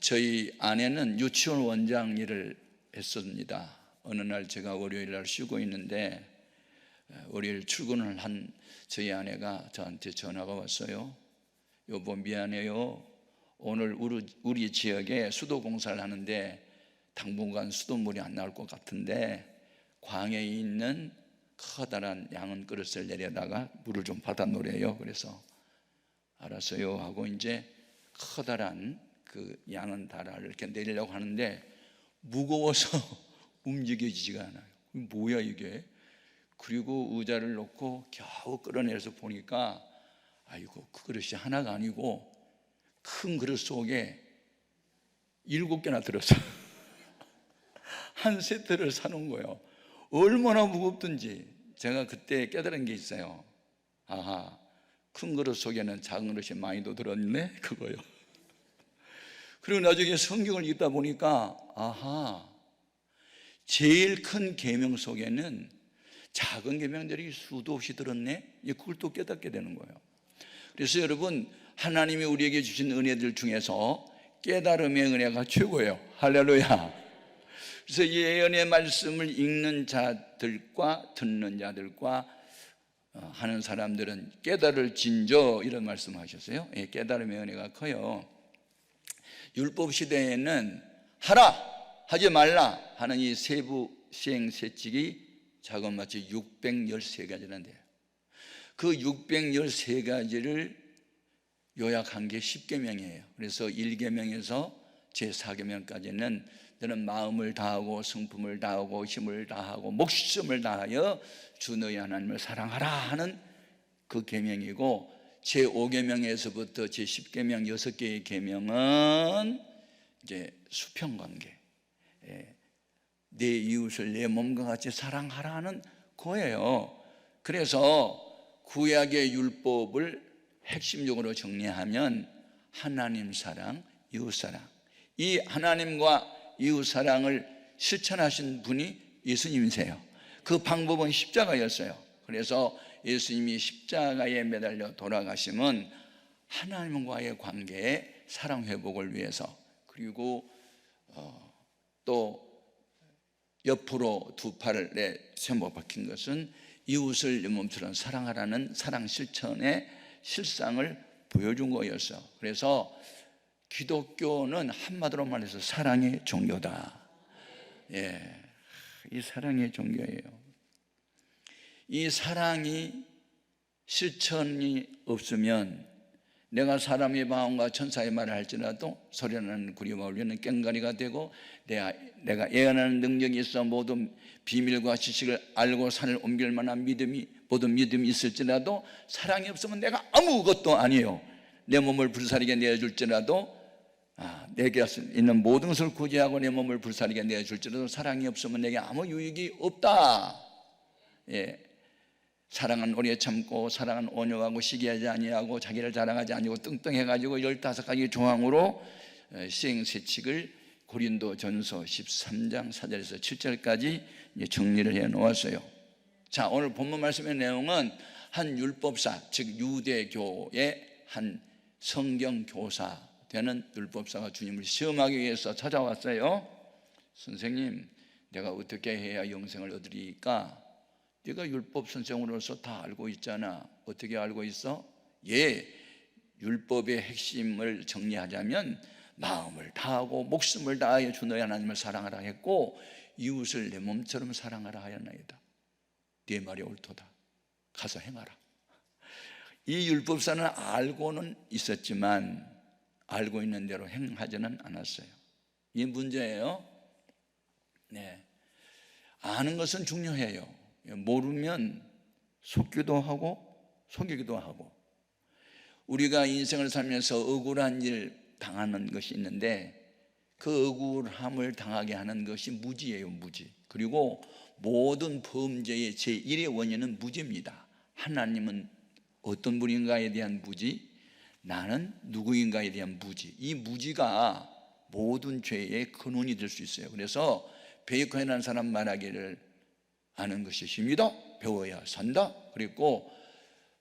저희 아내는 유치원 원장 일을 했습니다. 어느 날 제가 월요일 날 쉬고 있는데 월요일 출근을 한 저희 아내가 저한테 전화가 왔어요. 여보 미안해요. 오늘 우리 지역에 수도 공사를 하는데 당분간 수돗물이 안 나올 것 같은데 광야에 있는 커다란 양은 그릇을 내려다가 물을 좀 받아 놓으래요. 그래서 알았어요 하고 이제 커다란 그 양은 다라를 이렇게 내리려고 하는데 무거워서 움직여지지가 않아요. 뭐야 이게? 그리고 의자를 놓고 겨우 끌어내서 보니까 아이고 그 그릇이 하나가 아니고 큰 그릇 속에 7개나 들었어요. 한 세트를 사놓은 거예요. 얼마나 무겁든지. 제가 그때 깨달은 게 있어요. 아하, 큰 그릇 속에는 작은 그릇이 많이 더 들었네 그거요. 그리고 나중에 성경을 읽다 보니까 아하, 제일 큰 계명 속에는 작은 계명들이 수도 없이 들었네. 그걸 또 깨닫게 되는 거예요. 그래서 여러분, 하나님이 우리에게 주신 은혜들 중에서 깨달음의 은혜가 최고예요. 할렐루야. 그래서 이 예언의 말씀을 읽는 자들과 듣는 자들과 하는 사람들은 깨달을진저 이런 말씀하셨어요. 깨달음의 은혜가 커요. 율법 시대에는 하라 하지 말라 하는 이 세부 시행 세칙이 자그마치 613가지나 돼요. 그 613가지를 요약한 게 10계명이에요. 그래서 1계명에서 제4계명까지는 너는 마음을 다하고 성품을 다하고 힘을 다하고 목숨을 다하여 주 너희 하나님을 사랑하라 하는 그 계명이고, 제5계명에서부터 제10계명 6개의 계명은 이제 수평관계, 내 이웃을 내 몸과 같이 사랑하라는 거예요. 그래서 구약의 율법을 핵심적으로 정리하면 하나님 사랑, 이웃 사랑, 이 하나님과 이웃 사랑을 실천하신 분이 예수님이세요. 그 방법은 십자가였어요. 그래서 예수님이 십자가에 매달려 돌아가심은 하나님과의 관계의 사랑 회복을 위해서, 그리고 또 옆으로 두 팔을 세모 박힌 것은 이웃을 내 몸처럼 사랑하라는 사랑 실천의 실상을 보여준 거였어요. 그래서 기독교는 한마디로 말해서 사랑의 종교다. 이 사랑의 종교예요. 이 사랑이 실천이 없으면 내가 사람의 마음과 천사의 말을 할지라도 소리나는 구리와 울리는 꽹과리가 되고, 내가 예언하는 능력이 있어 모든 비밀과 지식을 알고 산을 옮길 만한 모든 믿음이 있을지라도 사랑이 없으면 내가 아무것도 아니에요. 내 몸을 불사르게 내어줄지라도 내게 있는 모든 것을 구제하고 내 몸을 불사르게 내어줄지라도 사랑이 없으면 내게 아무 유익이 없다. 사랑은 오래 참고, 사랑은 온유하고 시기하지 아니하고 자기를 자랑하지 아니고 뚱뚱해가지고 15가지 조항으로 시행세칙을 고린도전서 13장 4절에서 7절까지 정리를 해 놓았어요. 자, 오늘 본문 말씀의 내용은 한 율법사, 즉 유대교의 한 성경교사 되는 율법사가 주님을 시험하기 위해서 찾아왔어요. 선생님, 내가 어떻게 해야 영생을 얻으리까? 네가 율법 선생으로서 다 알고 있잖아. 어떻게 알고 있어? 율법의 핵심을 정리하자면 마음을 다하고 목숨을 다하여 주 너희 하나님을 사랑하라 했고, 이웃을 내 몸처럼 사랑하라 하였나이다. 네 말이 옳도다. 가서 행하라. 이 율법사는 알고는 있었지만 알고 있는 대로 행하지는 않았어요. 이 문제예요. 아는 것은 중요해요. 모르면 속기도 하고 속이기도 하고. 우리가 인생을 살면서 억울한 일 당하는 것이 있는데 그 억울함을 당하게 하는 것이 무지예요. 무지. 그리고 모든 범죄의 제1의 원인은 무지입니다. 하나님은 어떤 분인가에 대한 무지, 나는 누구인가에 대한 무지, 이 무지가 모든 죄의 근원이 될 수 있어요. 그래서 베이커라는 사람 말하기를 아는 것이 힘이다, 배워야 산다. 그리고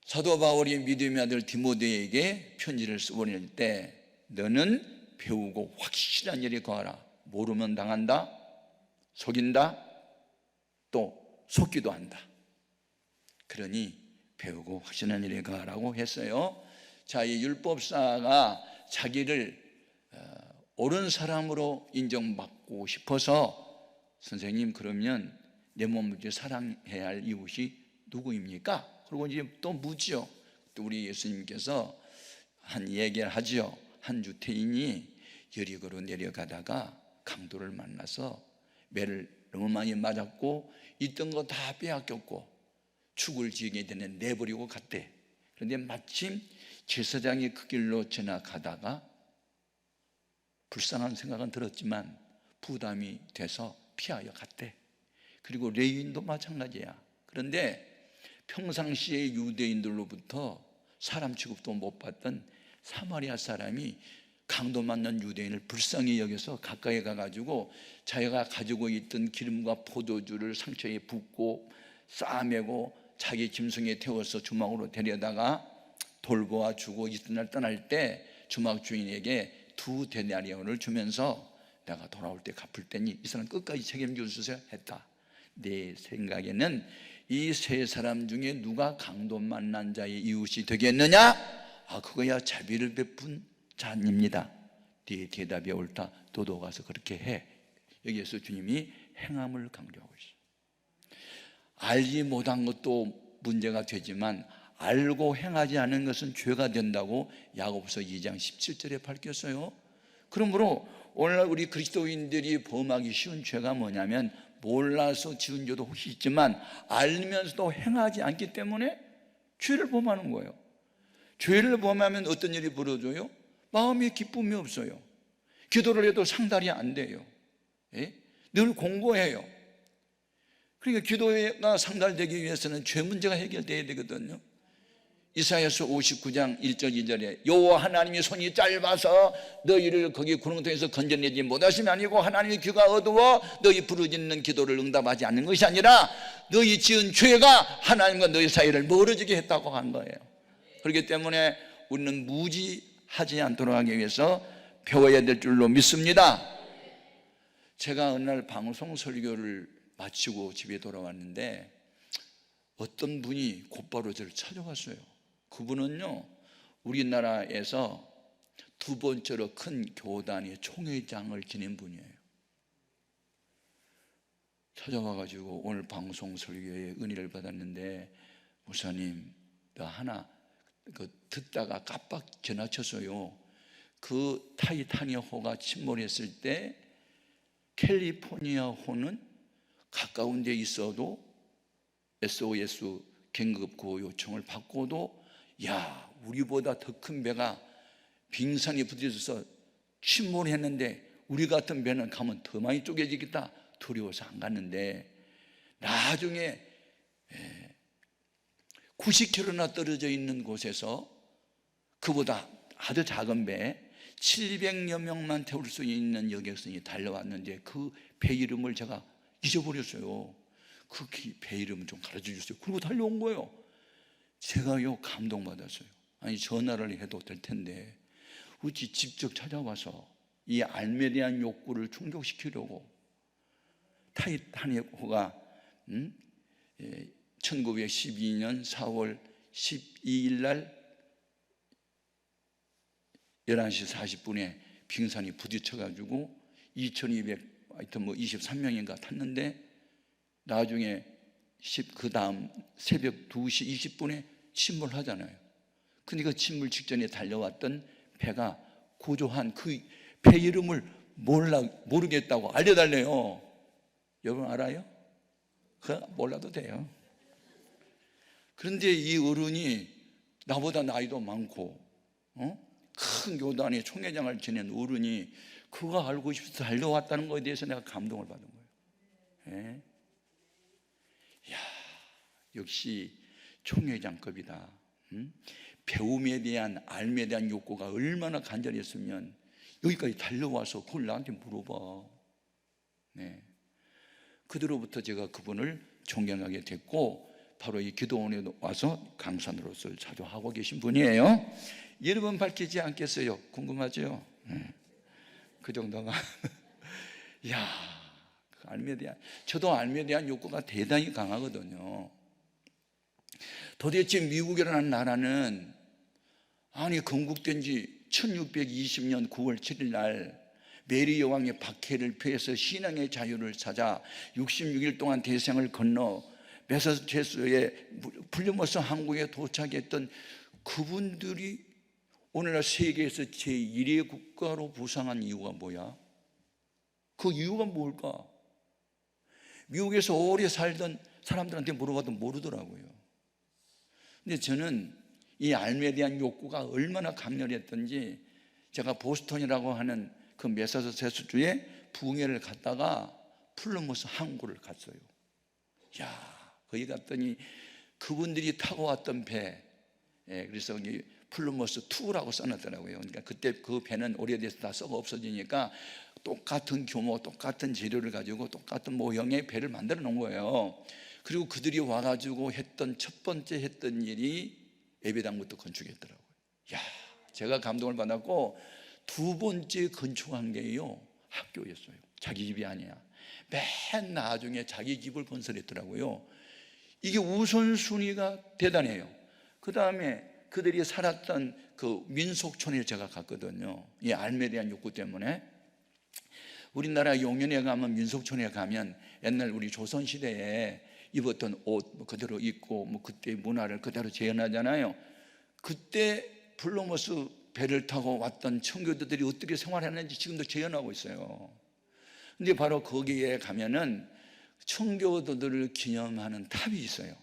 사도 바울이 믿음의 아들 디모데에게 편지를 써보낼 때 너는 배우고 확실한 일에 거하라. 모르면 당한다, 속인다, 또 속기도 한다. 그러니 배우고 확신한 일에 거하라고 했어요. 자, 이 율법사가 자기를 옳은 사람으로 인정받고 싶어서 선생님, 그러면 내 몸을 사랑해야 할 이웃이 누구입니까? 그리고 이제 또 묻죠. 또 우리 예수님께서 한 얘기를 하죠. 한 유태인이 여리고로 내려가다가 강도를 만나서 매를 너무 많이 맞았고 있던 거 다 빼앗겼고 죽을 지경에 되는 내버리고 갔대. 그런데 마침 제사장이 그 길로 지나가다가 불쌍한 생각은 들었지만 부담이 돼서 피하여 갔대. 그리고 레위인도 마찬가지야. 그런데 평상시에 유대인들로부터 사람 취급도 못 받던 사마리아 사람이 강도 맞는 유대인을 불쌍히 여겨서 가까이 가가지고 자기가 가지고 있던 기름과 포도주를 상처에 붓고 싸매고 자기 짐승에 태워서 주막으로 데려다가 돌보아 주고 이튿날 떠날 때 주막 주인에게 2 데나리온을 주면서 내가 돌아올 때 갚을 테니 이 사람 끝까지 책임져 주세요 했다. 내 생각에는 이 3사람 중에 누가 강도 만난 자의 이웃이 되겠느냐? 그거야 자비를 베푼 자입니다. 네 대답이 옳다. 너도 가서 그렇게 해. 여기에서 주님이 행함을 강조하고 있어요. 알지 못한 것도 문제가 되지만 알고 행하지 않은 것은 죄가 된다고 야고보서 2장 17절에 밝혔어요. 그러므로 오늘날 우리 그리스도인들이 범하기 쉬운 죄가 뭐냐면 몰라서 지은 죄도 혹시 있지만 알면서도 행하지 않기 때문에 죄를 범하는 거예요. 죄를 범하면 어떤 일이 벌어져요? 마음에 기쁨이 없어요. 기도를 해도 상달이 안 돼요. 늘 공고해요. 그러니까 기도가 상달되기 위해서는 죄 문제가 해결돼야 되거든요. 이사야서 59장 1절 2절에 여호와 하나님의 손이 짧아서 너희를 거기 구렁텅이에서 건져내지 못하심이 아니고 하나님의 귀가 어두워 너희 부르짖는 기도를 응답하지 않는 것이 아니라 너희 지은 죄가 하나님과 너희 사이를 멀어지게 했다고 한 거예요. 그렇기 때문에 우리는 무지하지 않도록 하기 위해서 배워야 될 줄로 믿습니다. 제가 어느 날 방송 설교를 마치고 집에 돌아왔는데 어떤 분이 곧바로 저를 찾아왔어요. 그분은요, 우리나라에서 2번째로 큰 교단의 총회장을 지낸 분이에요. 찾아와가지고 오늘 방송 설교에 은혜를 받았는데 목사님, 나 하나 듣다가 깜빡 지나쳤어요. 그 타이타닉호가 침몰했을 때 캘리포니아호는 가까운 데 있어도 SOS 긴급 구호 요청을 받고도 우리보다 더 큰 배가 빙산이 부딪혀서 침몰했는데 우리 같은 배는 가면 더 많이 쪼개지겠다 두려워서 안 갔는데 나중에 90km나 떨어져 있는 곳에서 그보다 아주 작은 배 700여 명만 태울 수 있는 여객선이 달려왔는데 그 배 이름을 제가 잊어버렸어요. 그 배 이름을 좀 가르쳐 주세요. 그리고 달려온 거예요. 제가요 감동받았어요. 아니 전화를 해도 될 텐데 어찌 직접 찾아와서 이 알매 대한 욕구를 충족시키려고. 타이타닉호가 1912년 4월 12일 날 11시 40분에 빙산이 부딪혀가지고 23명인가 탔는데 나중에 그 다음 새벽 2시 20분에 침몰하잖아요. 그러니까 침몰 직전에 달려왔던 배가 구조한 그 배 이름을 모르겠다고 알려달래요. 여러분 알아요? 몰라도 돼요. 그런데 이 어른이 나보다 나이도 많고 큰 교단의 총회장을 지낸 어른이 그거 알고 싶어서 달려왔다는 것에 대해서 내가 감동을 받은 거예요. 역시 총회장급이다. 배움에 대한 알매에 대한 욕구가 얼마나 간절했으면 여기까지 달려와서 그걸 나한테 물어봐. 그대로부터 제가 그분을 존경하게 됐고 바로 이 기도원에 와서 강사로서 자주 하고 계신 분이에요. 여러분 밝히지 않겠어요? 궁금하죠? 그 정도가. 야, 저도 알미에 대한 욕구가 대단히 강하거든요. 도대체 미국이라는 나라는 건국된 지 1620년 9월 7일 날 메리 여왕의 박해를 피해서 신앙의 자유를 찾아 66일 동안 대서양을 건너 매사추세츠의 플리머스 항구에 도착했던 그분들이 오늘날 세계에서 제1의 국가로 부상한 이유가 뭐야? 그 이유가 뭘까? 미국에서 오래 살던 사람들한테 물어봐도 모르더라고요. 근데 저는 이 알미에 대한 욕구가 얼마나 강렬했던지 제가 보스턴이라고 하는 그 매사추세츠주의 부흥회를 갔다가 플리머스 항구를 갔어요. 거기 갔더니 그분들이 타고 왔던 배, 그래서 플리머스 2라고 써놨더라고요. 그러니까 그때 그 배는 오래돼서 다 썩어 없어지니까 똑같은 규모, 똑같은 재료를 가지고 똑같은 모형의 배를 만들어 놓은 거예요. 그리고 그들이 와가지고 첫 번째 했던 일이 예배당부터 건축했더라고요. 제가 감동을 받았고, 두 번째 건축한 게요, 학교였어요. 자기 집이 아니야. 맨 나중에 자기 집을 건설했더라고요. 이게 우선순위가 대단해요. 그 다음에 그들이 살았던 그 민속촌에 제가 갔거든요. 이 알미에 대한 욕구 때문에. 우리나라 용인에 가면, 민속촌에 가면 옛날 우리 조선시대에 입었던 옷 그대로 입고 그때 문화를 그대로 재현하잖아요. 그때 플리머스 배를 타고 왔던 청교도들이 어떻게 생활했는지 지금도 재현하고 있어요. 근데 바로 거기에 가면은 청교도들을 기념하는 탑이 있어요.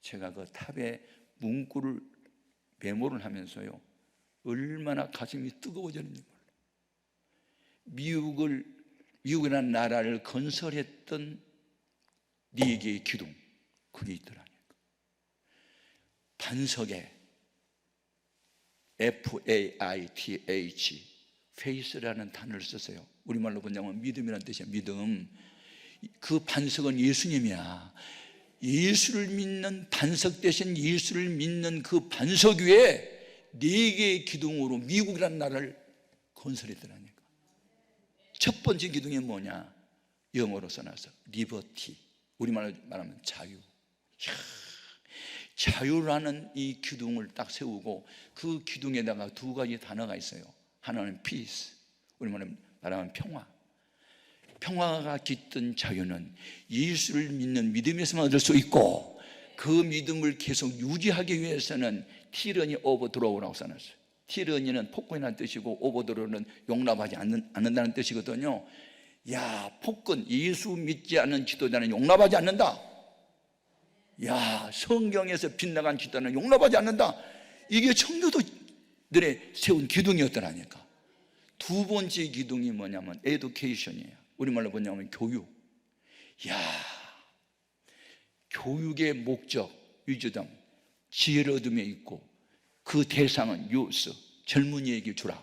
제가 그 탑에 문구를 메모를 하면서요, 얼마나 가슴이 뜨거워졌는지 몰라요. 미국이라는 나라를 건설했던 4개의 기둥, 그게 있더라니까. 반석에 FAITH, faith라는 단어를 썼어요. 우리말로 번역하면 믿음이라는 뜻이야. 믿음. 그 반석은 예수님이야. 예수를 믿는 반석 대신 예수를 믿는 그 반석 위에 4개의 기둥으로 미국이라는 나라를 건설했더라니까. 첫 번째 기둥이 뭐냐? 영어로 써놔서 리버티, 우리말로 말하면 자유. 자유라는 이 기둥을 딱 세우고 그 기둥에다가 2가지 단어가 있어요. 하나는 peace, 우리말로 말하면 평화. 평화가 깃든 자유는 예수를 믿는 믿음에서만 얻을 수 있고, 그 믿음을 계속 유지하기 위해서는 티러니 오버 드로우라고 써놨어요. 티러니는 폭군이라는 뜻이고 오버 드로우는 용납하지 않는다는 뜻이거든요. 폭군, 예수 믿지 않는 지도자는 용납하지 않는다. 성경에서 빗나간 지도자는 용납하지 않는다. 이게 청교도들의 세운 기둥이었더라니까. 2번째 기둥이 뭐냐면 education이에요. 우리말로 뭐냐면 교육. 교육의 목적, 위주점, 지혜를 얻음에 있고, 그 대상은 유스, 젊은이에게 주라.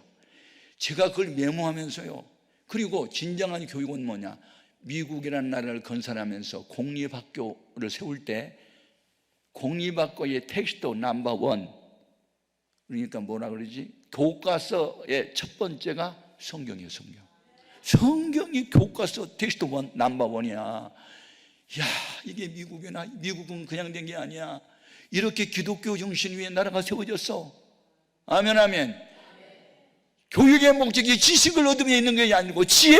제가 그걸 메모하면서요, 그리고 진정한 교육은 뭐냐? 미국이라는 나라를 건설하면서 공립학교를 세울 때 공립학교의 텍스트 넘버 1, 그러니까 뭐라 그러지? 교과서의 첫 번째가 성경이에요. 성경이 교과서 텍스트 1 넘버 1이야. 이게 미국은 그냥 된 게 아니야. 이렇게 기독교 정신 위에 나라가 세워졌어. 아멘, 아멘. 교육의 목적이 지식을 얻음에 있는 게 아니고 지혜.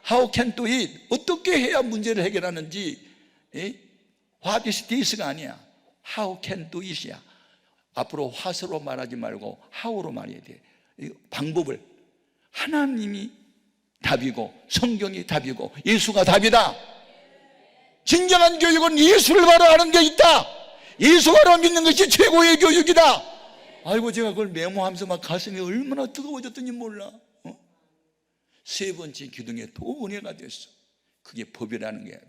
How can do it? 어떻게 해야 문제를 해결하는지. What is this가 아니야. How can do it이야. 앞으로 what으로 말하지 말고 how로 말해야 돼. 방법을. 하나님이 답이고 성경이 답이고 예수가 답이다. 진정한 교육은 예수를 바로 아는 게 있다. 예수 바로 믿는 것이 최고의 교육이다. 제가 그걸 메모하면서 막 가슴이 얼마나 뜨거워졌던지 몰라. 3번째 기둥에 또 은혜가 됐어. 그게 법이라는 게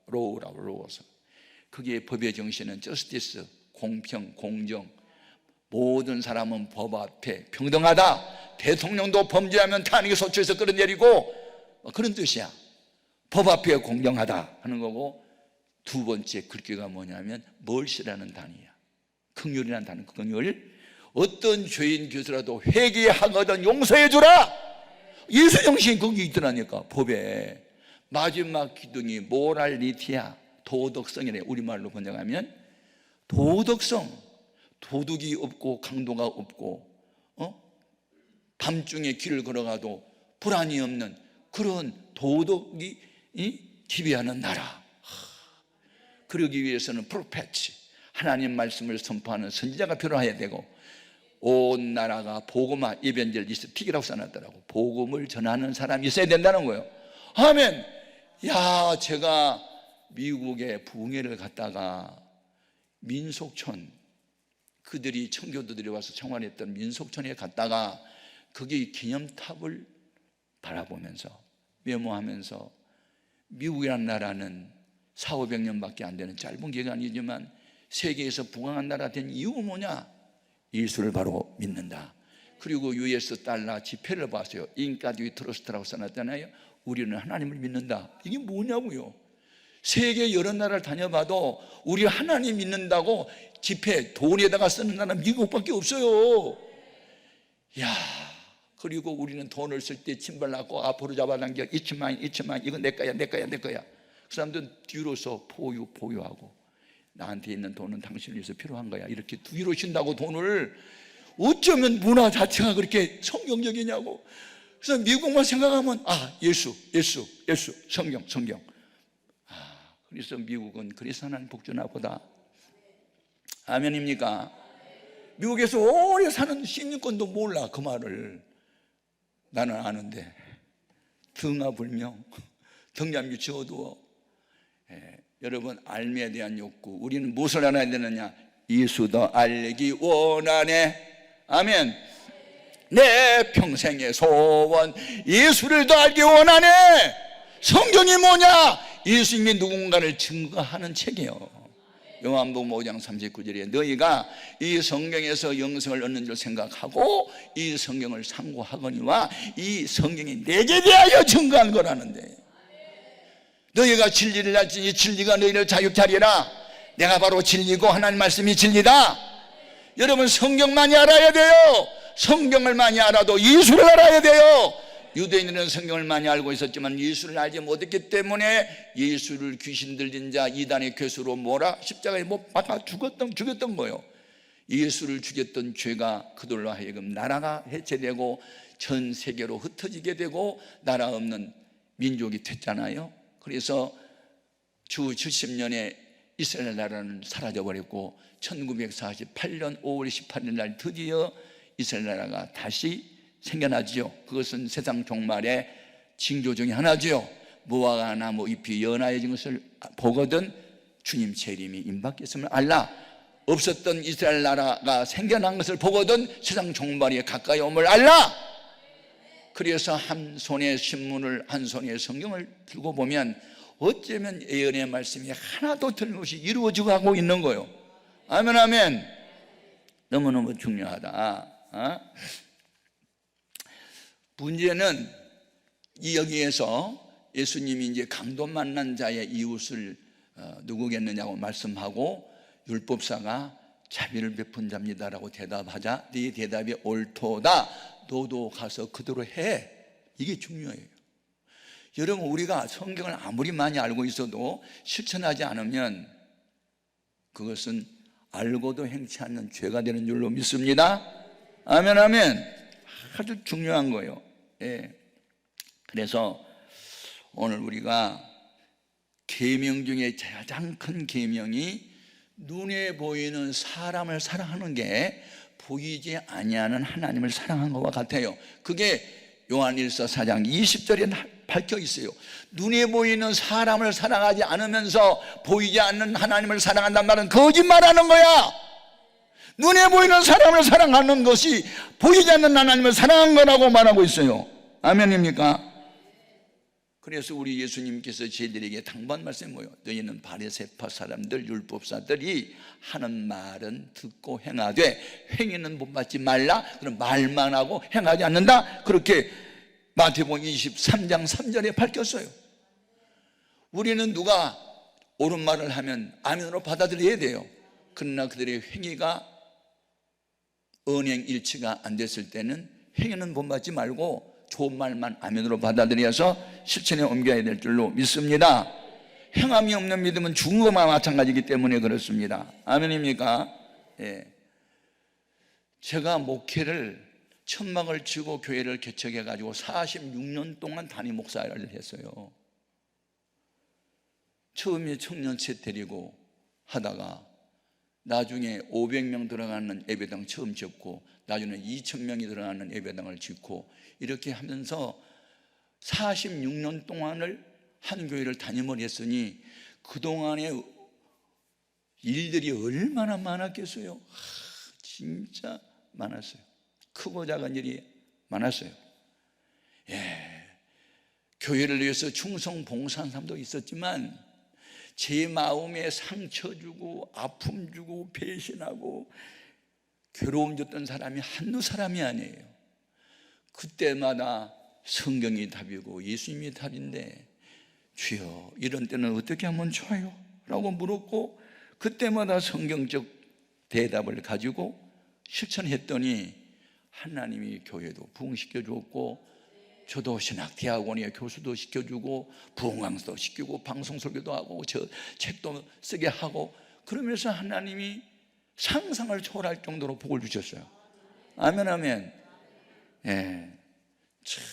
로우라서. 그게 법의 정신은 저스티스, 공평, 공정. 모든 사람은 법 앞에 평등하다. 대통령도 범죄하면 탄핵에 소추해서 끌어내리고, 그런 뜻이야. 법 앞에 공정하다 하는 거고, 2번째 글귀가 뭐냐면 멀시라는 단어야. 긍휼이라는 단어. 긍휼. 어떤 죄인 교수라도 회개하거든 용서해 주라. 예수 정신이 거기 있더라니까. 법에 마지막 기둥이 모랄리티야, 도덕성이래. 우리말로 번역하면 도덕성. 도둑이 없고 강도가 없고 밤중에 길을 걸어가도 불안이 없는 그런 도덕이 지배하는 나라. 그러기 위해서는 프로페치, 하나님 말씀을 선포하는 선지자가 필요해야 되고, 온 나라가 복음화 이벤젤리스틱이라고 써놨더라고. 복음을 전하는 사람이 있어야 된다는 거예요. 아멘. 야, 제가 미국에 부흥회를 갔다가 민속촌, 그들이 청교도들이 와서 청원했던 민속촌에 갔다가 거기 기념탑을 바라보면서 메모하면서, 미국이라는 나라는 400~500년밖에 안 되는 짧은 기간이지만 세계에서 부강한 나라 된 이유가 뭐냐? 예수를 바로 믿는다. 그리고 US 달러 지폐를 봤어요. 인카듀이 트러스트라고 써놨잖아요. 우리는 하나님을 믿는다. 이게 뭐냐고요? 세계 여러 나라를 다녀봐도 우리 하나님 믿는다고 지폐 돈에다가 쓰는 나라는 미국밖에 없어요. 야, 그리고 우리는 돈을 쓸 때 침발 놨고 앞으로 잡아당겨, 이치만 이건 내 거야. 그 사람들은 뒤로서 포유하고, 나한테 있는 돈은 당신을 위해서 필요한 거야, 이렇게 뒤로 쉰다고 돈을. 어쩌면 문화 자체가 그렇게 성경적이냐고. 그래서 미국만 생각하면 예수, 성경. 그래서 미국은 그래서 하나님 복주나 보다. 아멘입니까? 미국에서 오래 사는 시민권도 몰라 그 말을. 나는 아는데 등하불명, 등잔빛이 어두워. 여러분, 알미에 대한 욕구. 우리는 무엇을 알아야 되느냐? 예수 더 알기 원하네. 아멘. 내 평생의 소원, 예수를 더 알기 원하네. 성경이 뭐냐? 예수님이 누군가를 증거하는 책이에요. 요한복음 5장 39절에 너희가 이 성경에서 영생을 얻는 줄 생각하고 이 성경을 상고하거니와 이 성경이 내게 대하여 증거한 거라는데, 너희가 진리를 알지 이 진리가 너희를 자유케 하리라. 내가 바로 진리고 하나님 말씀이 진리다. 여러분, 성경만이 알아야 돼요. 성경을 많이 알아도 예수를 알아야 돼요. 유대인들은 성경을 많이 알고 있었지만 예수를 알지 못했기 때문에 예수를 귀신 들린 자 이단의 괴수로 몰아 십자가에 못 박아 죽였던 거예요. 예수를 죽였던 죄가 그들로 하여금 나라가 해체되고 전 세계로 흩어지게 되고 나라 없는 민족이 됐잖아요. 그래서 주 70년에 이스라엘 나라는 사라져버렸고 1948년 5월 18일 날 드디어 이스라엘 나라가 다시 생겨나지요. 그것은 세상 종말의 징조 중에 하나지요. 무화과 나무 잎이 연하여진 것을 보거든 주님 재림이 임박했음을 알라. 없었던 이스라엘 나라가 생겨난 것을 보거든 세상 종말이 가까이 옴을 알라. 그래서 한 손에 신문을, 한 손에 성경을 들고 보면 어쩌면 예언의 말씀이 하나도 틀림없이 이루어지고 가고 있는 거예요. 아멘, 아멘. 너무너무 중요하다. 문제는 여기에서 예수님이 이제 강도 만난 자의 이웃을 누구겠느냐고 말씀하고, 율법사가 자비를 베푼 자입니다라고 대답하자 네 대답이 옳도다. 너도 가서 그대로 해. 이게 중요해요. 여러분, 우리가 성경을 아무리 많이 알고 있어도 실천하지 않으면 그것은 알고도 행치 않는 죄가 되는 줄로 믿습니다. 아멘, 아멘. 아주 중요한 거예요. 예. 그래서 오늘 우리가 계명 중에 가장 큰 계명이 눈에 보이는 사람을 사랑하는 게 보이지 아니하는 하나님을 사랑한 것과 같아요. 그게 요한일서 4장 20절에 밝혀 있어요. 눈에 보이는 사람을 사랑하지 않으면서 보이지 않는 하나님을 사랑한단 말은 거짓말하는 거야. 눈에 보이는 사람을 사랑하는 것이 보이지 않는 하나님을 사랑한 거라고 말하고 있어요. 아멘입니까? 그래서 우리 예수님께서 저희들에게 당부한 말씀이 뭐예요? 너희는 바리새파 사람들, 율법사들이 하는 말은 듣고 행하되 행위는 본받지 말라. 그럼 말만 하고 행하지 않는다. 그렇게 마태복음 23장 3절에 밝혔어요. 우리는 누가 옳은 말을 하면 아멘으로 받아들여야 돼요. 그러나 그들의 행위가 언행일치가 안 됐을 때는 행위는 본받지 말고 좋은 말만 아멘으로 받아들여서 실천에 옮겨야 될 줄로 믿습니다. 행함이 없는 믿음은 죽은 것과 마찬가지이기 때문에 그렇습니다. 아멘입니까? 예. 제가 목회를 천막을 치고 교회를 개척해 가지고 46년 동안 담임 목사를 했어요. 처음에 청년체 데리고 하다가 나중에 500명 들어가는 예배당 처음 짓고 나중에 2,000명이 들어가는 예배당을 짓고 이렇게 하면서 46년 동안을 한 교회를 담임을 했으니 그동안에 일들이 얼마나 많았겠어요. 진짜 많았어요. 크고 작은 일이 많았어요. 예, 교회를 위해서 충성 봉사한 사람도 있었지만 제 마음에 상처 주고 아픔 주고 배신하고 괴로움 줬던 사람이 한두 사람이 아니에요. 그때마다 성경이 답이고 예수님이 답인데 주여 이런 때는 어떻게 하면 좋아요? 라고 물었고 그때마다 성경적 대답을 가지고 실천했더니 하나님이 교회도 부흥시켜 주었고 저도 신학대학원에 교수도 시켜주고 부흥 강사도 시키고 방송 설교도 하고 저 책도 쓰게 하고 그러면서 하나님이 상상을 초월할 정도로 복을 주셨어요. 아멘 아멘. 예. 참,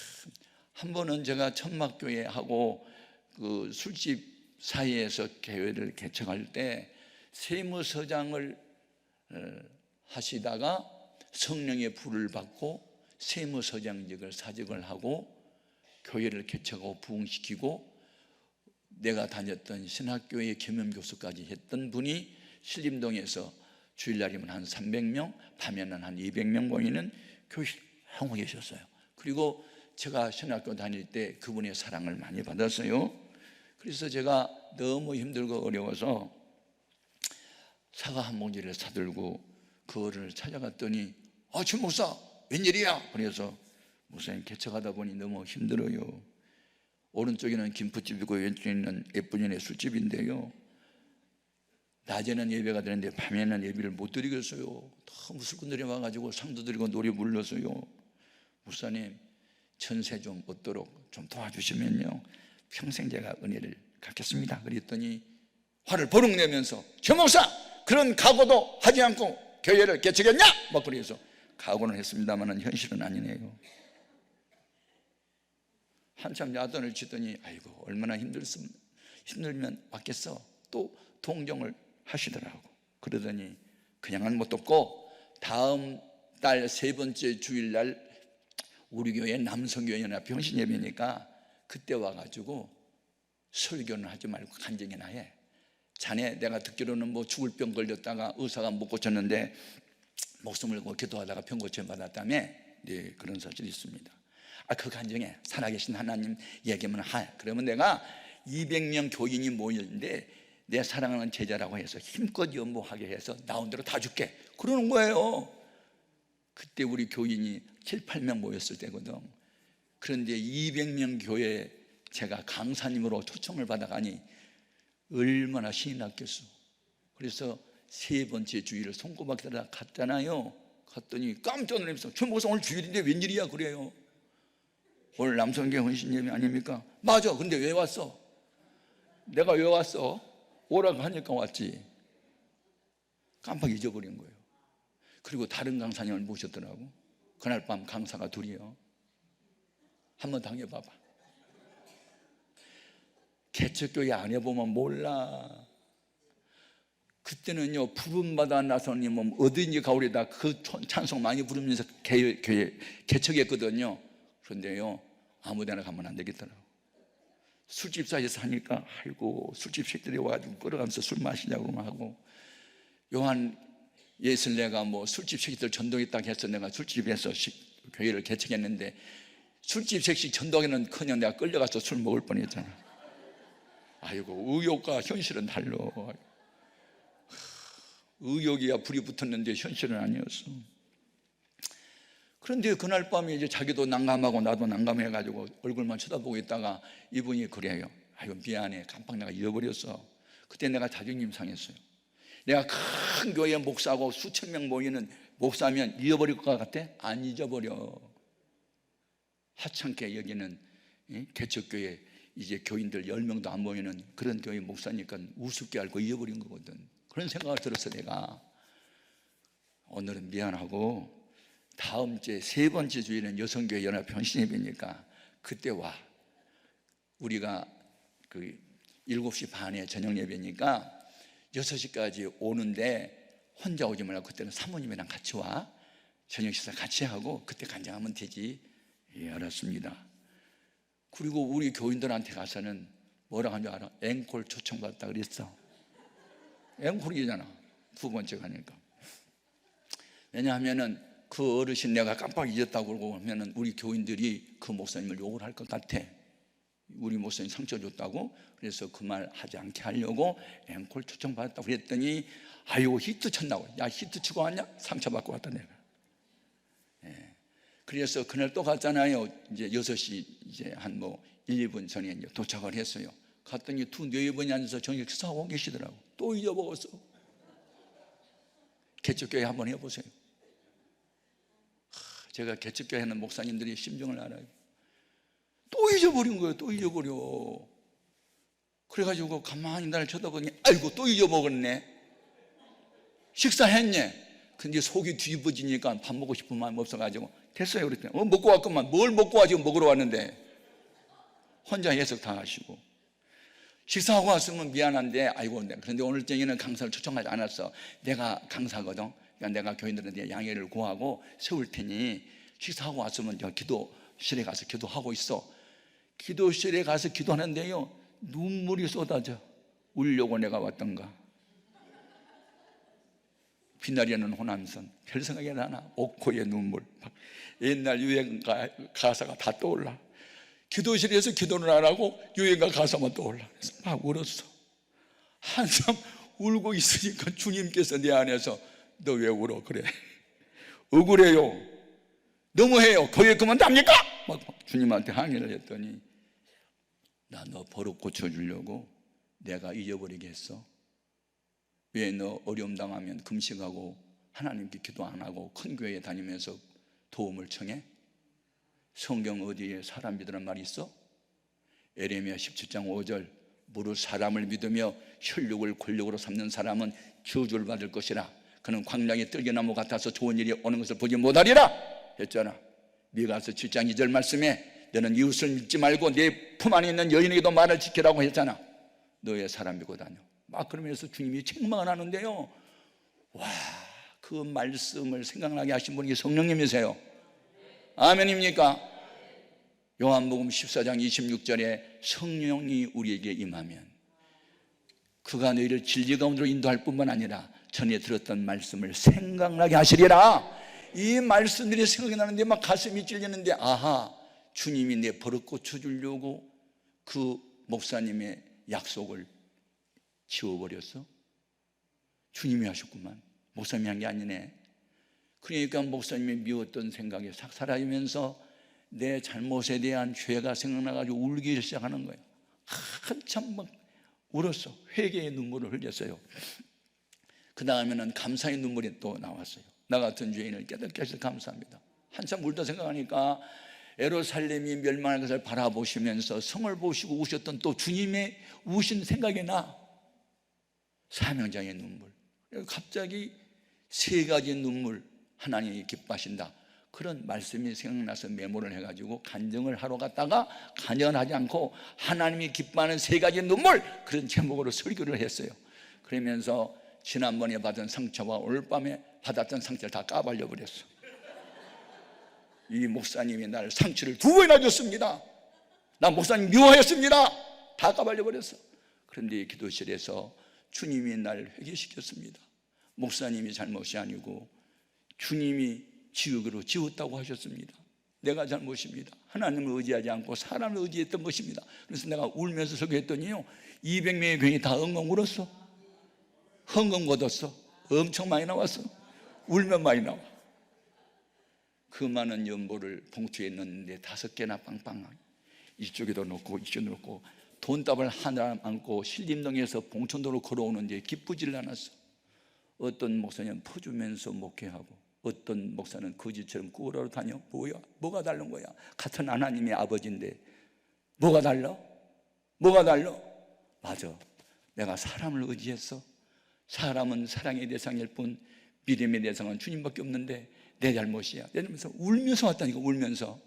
한 번은 제가 천막교회하고 그 술집 사이에서 교회를 개척할 때 세무서장을 하시다가 성령의 불을 받고 세무서장직을 사직을 하고 교회를 개척하고 부흥시키고 내가 다녔던 신학교의 겸임교수까지 했던 분이 신림동에서 주일날이면 한 300명 밤에는 한 200명 모이는 교실 하고 계셨어요. 그리고 제가 신학교 다닐 때 그분의 사랑을 많이 받았어요. 그래서 제가 너무 힘들고 어려워서 사과 한 봉지를 사들고 그거를 찾아갔더니 주 목사 웬일이야? 그래서 목사님 개척하다 보니 너무 힘들어요. 오른쪽에는 김포집이고 왼쪽에는 예쁜이네 술집인데요 낮에는 예배가 되는데 밤에는 예배를 못 드리겠어요. 너무 술꾼들이 와가지고 상도 드리고 노래 불러서요. 목사님 전세 좀 얻도록 좀 도와주시면요 평생 제가 은혜를 갚겠습니다. 그랬더니 화를 버럭 내면서 저 목사 그런 각오도 하지 않고 교회를 개척했냐? 막 그래서 각오는 했습니다만 현실은 아니네요. 한참 야단을 치더니 아이고 얼마나 힘들면 왔겠어. 또 동정을 하시더라고. 그러더니 그냥은 못 듣고 다음 달 세 번째 주일날 우리 교회 남성교회연합 병신예배니까 그때 와가지고 설교는 하지 말고 간증이나 해. 자네 내가 듣기로는 뭐 죽을 병 걸렸다가 의사가 못 고쳤는데 목숨을 걸고 기도하다가 병 고침 받았다며. 네, 그런 사실이 있습니다. 그 간증에 살아계신 하나님 얘기만 하. 그러면 내가 200명 교인이 모였는데 내 사랑하는 제자라고 해서 힘껏 연보하게 해서 나온 대로 다 줄게. 그러는 거예요. 그때 우리 교인이 7, 8명 모였을 때거든. 그런데 200명 교회에 제가 강사님으로 초청을 받아가니 얼마나 신이 났겠어. 그래서 세 번째 주일을 손꼽아기다가 갔잖아요. 갔더니 깜짝 놀라면서 저 목사 오늘 주일인데 웬일이야 그래요. 오늘 남성교회 헌신예배 아닙니까? 맞아. 근데 왜 왔어? 내가 왜 왔어? 오라고 하니까 왔지. 깜빡 잊어버린 거예요. 그리고 다른 강사님을 모셨더라고. 그날 밤 강사가 둘이요. 한번 당해봐봐. 개척교회 안 해보면 몰라. 그때는요 부름받아 나서니 뭐 어디든지 가오리다 그 찬송 많이 부르면서 교회 개척했거든요. 그런데요 아무데나 가면 안 되겠더라고. 술집 사이에서 하니까 아이고 술집 새끼들이 와가지고 끌어가면서 술 마시냐고 하고 요한 예슬내가 뭐 술집 새끼들 전도했다고 해서 내가 술집에서 교회를 개척했는데 술집 새끼 전도하기는 커녕 내가 끌려가서 술 먹을 뻔했잖아. 아이고 의욕과 현실은 달라. 의욕이야 불이 붙었는데 현실은 아니었어. 그런데 그날 밤에 이제 자기도 난감하고 나도 난감해가지고 얼굴만 쳐다보고 있다가 이분이 그래요. 아이고 미안해 깜빡 내가 잃어버렸어. 그때 내가 자존심 상했어요. 내가 큰 교회 목사고 수천 명 모이는 목사면 잊어버릴 것 같아? 안 잊어버려. 하찮게 여기는 개척교회 이제 교인들 10명도 안 모이는 그런 교회 목사니까 우습게 알고 잊어버린 거거든. 그런 생각을 들어서 내가 오늘은 미안하고 다음 주에 세 번째 주일은 여성교회 연합회 신예배니까 그때 와. 우리가 그 7시 반에 저녁 예배니까 6시까지 오는데 혼자 오지 말고 그때는 사모님이랑 같이 와. 저녁 식사 같이 하고 그때 간장하면 되지. 예, 알았습니다. 그리고 우리 교인들한테 가서는 뭐라 하는 줄 알아? 앵콜 초청받았다 그랬어. 앵콜이잖아. 두 번째 가니까. 왜냐하면은 그 어르신 내가 깜빡 잊었다고 그러고 하면은 우리 교인들이 그 목사님을 욕을 할 것 같아. 우리 목사님 상처 줬다고. 그래서 그 말 하지 않게 하려고 앵콜 초청받았다고 그랬더니 아이고 히트 쳤나고. 야 히트 치고 왔냐? 상처받고 왔다 내가. 예. 그래서 그날 또 갔잖아요. 이제 6시 이제 한 뭐 1, 2분 전에 이제 도착을 했어요. 갔더니 네 분이 앉아서 저녁 식사하고 계시더라고. 또 잊어먹었어. 개척교회 한번 해보세요. 제가 개척교회 하는 목사님들의 심정을 알아요. 또 잊어버린 거예요. 또 잊어버려. 그래가지고 가만히 나를 쳐다보니 아이고 또 잊어먹었네. 식사했네. 근데 속이 뒤집어지니까 밥 먹고 싶은 마음이 없어가지고 됐어요. 그랬더니 먹고 왔구만. 뭘 먹고 와 지금 먹으러 왔는데. 혼자 해석 다 하시고. 식사하고 왔으면 미안한데 아이고 그런데 오늘 저녁에는 강사를 초청하지 않았어. 내가 강사거든. 그러니까 내가 교인들한테 양해를 구하고 세울 테니 식사하고 왔으면 저 기도실에 가서 기도하고 있어. 기도실에 가서 기도하는데요 눈물이 쏟아져. 울려고 내가 왔던가. 비나리는 호남선 별 생각이 나나. 옥호의 눈물. 옛날 유행가 가사가 다 떠올라. 기도실에서 기도를 안 하고 유행가 가사만 떠올라. 그래서 막 울었어. 한참 울고 있으니까 주님께서 내 안에서 너 왜 울어? 그래. 억울해요. 너무해요. 거기에 그만답니까? 막 주님한테 항의를 했더니 나 너 버릇 고쳐주려고 내가 잊어버리게 했어. 왜 너 어려움 당하면 금식하고 하나님께 기도 안 하고 큰 교회에 다니면서 도움을 청해? 성경 어디에 사람 믿으란 말이 있어? 에레미야 17장 5절 무릇 사람을 믿으며 혈육을 권력으로 삼는 사람은 저주를 받을 것이라. 그는 광량의 뜰개나무 같아서 좋은 일이 오는 것을 보지 못하리라 했잖아. 미가서 7장 2절 말씀에 너는 이웃을 믿지 말고 내 품 안에 있는 여인에게도 말을 지키라고 했잖아. 너의 사람 믿고 다녀. 막 그러면서 주님이 책망을 하는데요, 와, 그 말씀을 생각나게 하신 분이 성령님이세요. 아멘입니까? 요한복음 14장 26절에 성령이 우리에게 임하면 그가 너희를 진리 가운데로 인도할 뿐만 아니라 전에 들었던 말씀을 생각나게 하시리라. 이 말씀들이 생각이 나는데 막 가슴이 찔리는데, 아하, 주님이 내 버릇 고쳐주려고 그 목사님의 약속을 지워버렸어? 주님이 하셨구만. 목사님이 한 게 아니네. 그러니까 목사님이 미웠던 생각이 싹 사라지면서 내 잘못에 대한 죄가 생각나가지고 울기 시작하는 거예요. 한참 막 울었어. 회개의 눈물을 흘렸어요. 그 다음에는 감사의 눈물이 또 나왔어요. 나 같은 죄인을 깨닫게 하셔서 감사합니다. 한참 울다 생각하니까 예루살렘이 멸망할 것을 바라보시면서 성을 보시고 우셨던 또 주님의 우신 생각이 나. 사명자의 눈물. 갑자기 세 가지 눈물, 하나님이 기뻐하신다, 그런 말씀이 생각나서 메모를 해가지고 간증을 하러 갔다가 간증하지 않고 하나님이 기뻐하는 세 가지 눈물, 그런 제목으로 설교를 했어요. 그러면서 지난번에 받은 상처와 오늘 밤에 받았던 상처를 다 까발려 버렸어. 이 목사님이 나를 상처를 2번이나 줬습니다. 나 목사님 미워했습니다. 다 까발려 버렸어. 그런데 이 기도실에서 주님이 나를 회개시켰습니다. 목사님이 잘못이 아니고 주님이 지옥으로 지웠다고 하셨습니다. 내가 잘못입니다. 하나님을 의지하지 않고 사람을 의지했던 것입니다. 그래서 내가 울면서 설교했더니요, 200명의 교인이 다 엉엉 울었어. 헝컹 걷었어. 엄청 많이 나왔어. 울면 많이 나와. 그 많은 연보를 봉투에 넣는데 5개나 빵빵하게 이쪽에도 넣고 이쪽에도 넣고 돈답을 하나 안고 신림동에서 봉천도로 걸어오는데 기쁘지를 않았어. 어떤 목사님은 퍼주면서 목회하고, 어떤 목사는 거지처럼 구걸하러 다녀. 뭐가 다른 거야? 같은 하나님의 아버지인데 뭐가 달라? 뭐가 달라? 맞아, 내가 사람을 의지했어. 사람은 사랑의 대상일 뿐 믿음의 대상은 주님밖에 없는데 내 잘못이야. 이러면서 울면서 왔다니까. 울면서.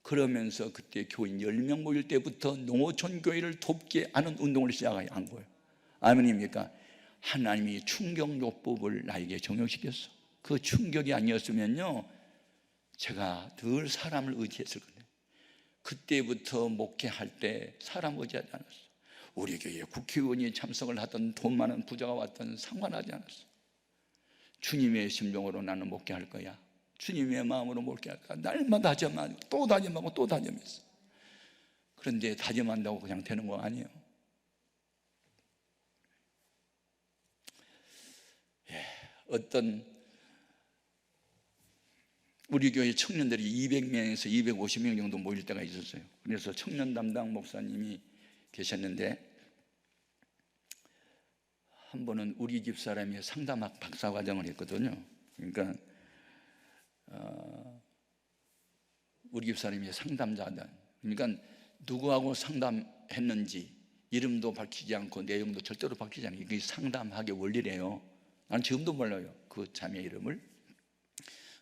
그러면서 그때 교인 10명 모일 때부터 농어촌 교회를 돕게 하는 운동을 시작한 거예요. 아멘입니까? 하나님이 충격요법을 나에게 적용시켰어. 그 충격이 아니었으면요, 제가 늘 사람을 의지했을 거예요. 그때부터 목회할 때 사람 의지하지 않았어. 우리 교회에 국회의원이 참석을 하던 돈 많은 부자가 왔던 상관하지 않았어. 주님의 심정으로 나는 목회할 거야. 주님의 마음으로 목회할 거야. 날마다 다짐하고 또 다짐하고 또 다짐했어. 그런데 다짐한다고 그냥 되는 거 아니에요. 어떤 우리 교회 청년들이 200명에서 250명 정도 모일 때가 있었어요. 그래서 청년 담당 목사님이 계셨는데, 한 번은 우리 집 사람이 상담학 박사과정을 했거든요. 그러니까 우리 집 사람이 상담자다. 그러니까 누구하고 상담했는지 이름도 밝히지 않고 내용도 절대로 밝히지 않고, 이게 상담학의 원리래요. 난 지금도 몰라요, 그 자매 이름을.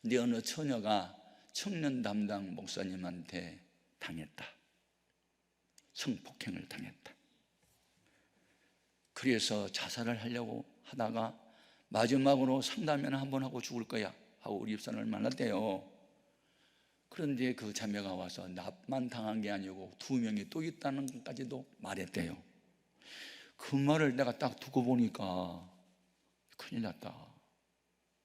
근데 어느 처녀가 청년 담당 목사님한테 당했다. 성폭행을 당했다. 그래서 자살을 하려고 하다가 마지막으로 상담회는 한번 하고 죽을 거야 하고 우리 집사람을 만났대요. 그런데 그 자매가 와서 나만 당한 게 아니고 2명이 또 있다는 것까지도 말했대요. 그 말을 내가 딱 듣고 보니까 큰일 났다.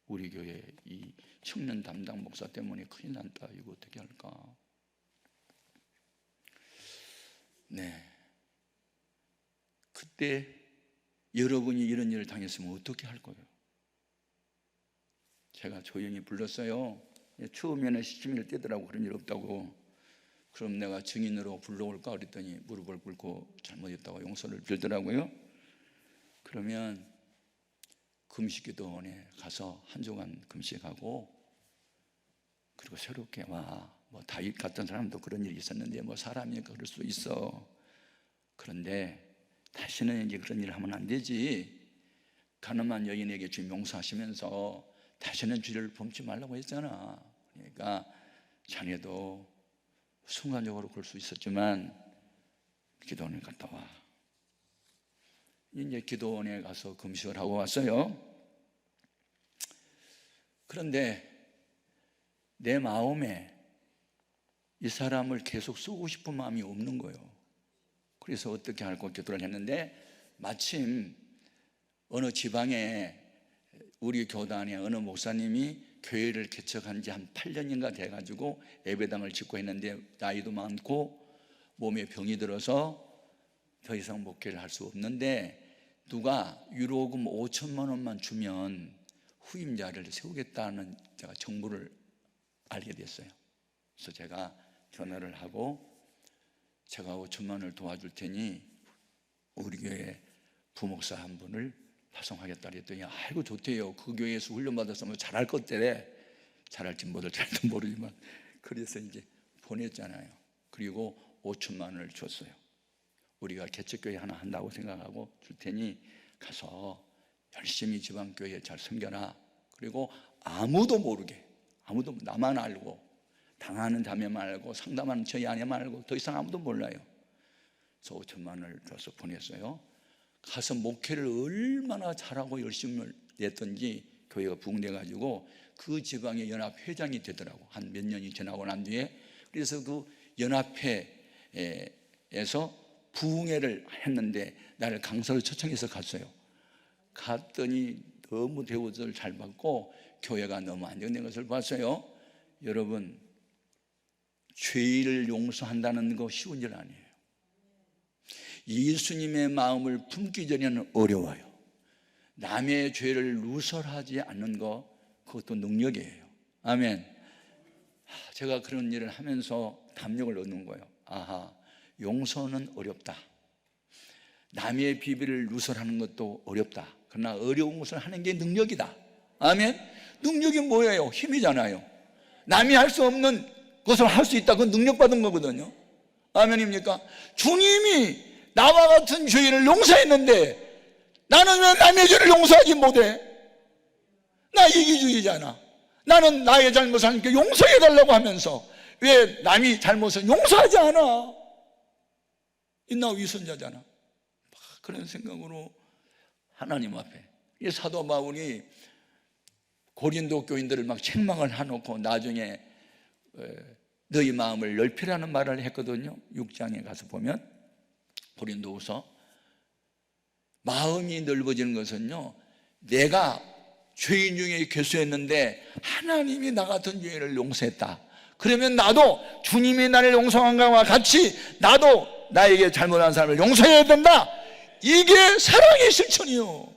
우리 교회 이 청년 담당 목사 때문에 큰일 난다. 이거 어떻게 할까? 네. 그때 여러분이 이런 일을 당했으면 어떻게 할 거예요? 제가 조용히 불렀어요. 처음에는 시치미를 떼더라고. 그런 일 없다고. 그럼 내가 증인으로 불러올까 그랬더니 무릎을 꿇고 잘못했다고 용서를 빌더라고요. 그러면 금식기도원에 가서 한 주간 금식하고, 그리고 새롭게 와. 뭐 다윗 같은 사람도 그런 일이 있었는데 뭐 사람이니까 그럴 수 있어. 그런데 다시는 이제 그런 일을 하면 안 되지. 가늠한 여인에게 주님 용서하시면서 다시는 죄를 범치 말라고 했잖아. 그러니까 자네도 순간적으로 그럴 수 있었지만 기도원에 갔다 와. 이제 기도원에 가서 금식을 하고 왔어요. 그런데 내 마음에 이 사람을 계속 쓰고 싶은 마음이 없는 거예요. 그래서 어떻게 할까 기도를 했는데, 마침 어느 지방에 우리 교단에 어느 목사님이 교회를 개척한 지 한 8년인가 돼가지고 예배당을 짓고 했는데 나이도 많고 몸에 병이 들어서 더 이상 목회를 할 수 없는데, 누가 유로금 5천만 원만 주면 후임자를 세우겠다는 제가 정보를 알게 됐어요. 그래서 제가 전화를 하고 제가 5천만 원을 도와줄 테니 우리 교회 부목사 한 분을 파송하겠다 그랬더니 아이고 좋대요. 그 교회에서 훈련받았으면 잘할 것 같대. 잘할지 못할지도 모르지만 그래서 이제 보냈잖아요. 그리고 5천만 원을 줬어요. 우리가 개척교회 하나 한다고 생각하고 줄 테니 가서 열심히 지방교회 잘 섬겨라. 그리고 아무도 모르게, 아무도, 나만 알고 당하는 자매만 알고 상담하는 저희 아내만 알고 더 이상 아무도 몰라요. 그래서 5천만 원을 줘서 보냈어요. 가서 목회를 얼마나 잘하고 열심히 냈던지 교회가 부흥돼가지고 그 지방의 연합 회장이 되더라고. 한 몇 년이 지나고 난 뒤에. 그래서 그 연합회에서 부흥회를 했는데 나를 강사로 초청해서 갔어요. 갔더니 너무 대우를 잘 받고 교회가 너무 안정된 것을 봤어요. 여러분, 죄를 용서한다는 거 쉬운 일 아니에요. 예수님의 마음을 품기 전에는 어려워요. 남의 죄를 누설하지 않는 거, 그것도 능력이에요. 아멘. 제가 그런 일을 하면서 담력을 얻는 거예요. 아하, 용서는 어렵다. 남의 비밀을 누설하는 것도 어렵다. 그러나 어려운 것을 하는 게 능력이다. 아멘. 능력이 뭐예요? 힘이잖아요. 남이 할 수 없는 것을 할 수 있다. 그건 능력받은 거거든요. 아멘입니까? 주님이 나와 같은 죄인을 용서했는데 나는 왜 남의 죄를 용서하지 못해? 나 이기주의잖아. 나는 나의 잘못을 하니까 용서해달라고 하면서 왜 남이 잘못을 용서하지 않아? 나 위선자잖아. 그런 생각으로 하나님 앞에, 이 사도 바울이 고린도 교인들을 막 책망을 해놓고 나중에 너희 마음을 넓히라는 말을 했거든요. 6장에 가서 보면 고린도후서, 마음이 넓어지는 것은요, 내가 죄인 중에 괴수했는데 하나님이 나 같은 죄인을 용서했다. 그러면 나도 주님이 나를 용서한 것과 같이 나도 나에게 잘못한 사람을 용서해야 된다. 이게 사랑의 실천이요.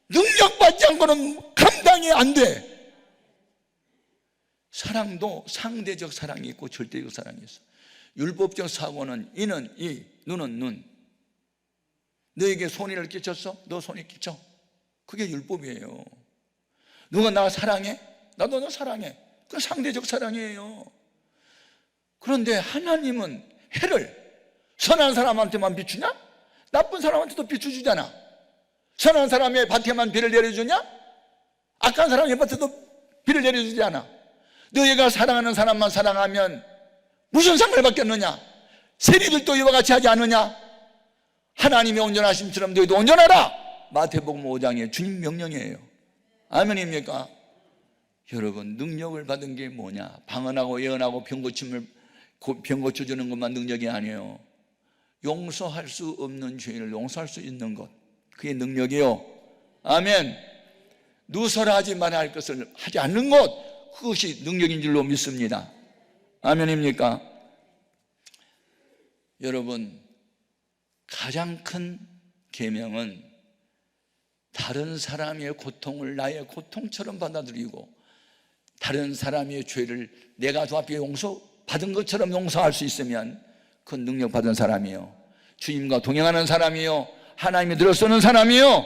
능력받지 않고는 감당이 안 돼. 사랑도 상대적 사랑이 있고 절대적 사랑이 있어. 율법적 사고는 이는 이, 눈은 눈. 너에게 손해를 끼쳤어? 너 손해 끼쳐. 그게 율법이에요. 누가 나 사랑해? 나도 너 사랑해. 그건 상대적 사랑이에요. 그런데 하나님은 해를 선한 사람한테만 비추냐? 나쁜 사람한테도 비춰주잖아. 선한 사람의 밭에만 비를 내려주냐? 악한 사람의 밭에도 비를 내려주지 않아. 너희가 사랑하는 사람만 사랑하면 무슨 상을 받겠느냐? 세리들도 이와 같이 하지 않느냐? 하나님의 온전하심처럼 너희도 온전하라. 마태복음 5장의 주님 명령이에요. 아멘입니까? 여러분, 능력을 받은 게 뭐냐? 방언하고 예언하고 병 고쳐주는 것만 능력이 아니에요. 용서할 수 없는 죄인을 용서할 수 있는 것, 그게 능력이요. 아멘. 누설하지 말아야 할 것을 하지 않는 것, 그것이 능력인 줄로 믿습니다. 아멘입니까? 여러분, 가장 큰 계명은 다른 사람의 고통을 나의 고통처럼 받아들이고 다른 사람의 죄를 내가 저 앞에 용서받은 것처럼 용서할 수 있으면 그건 능력받은 사람이요, 주님과 동행하는 사람이요, 하나님이 들어서는 사람이요,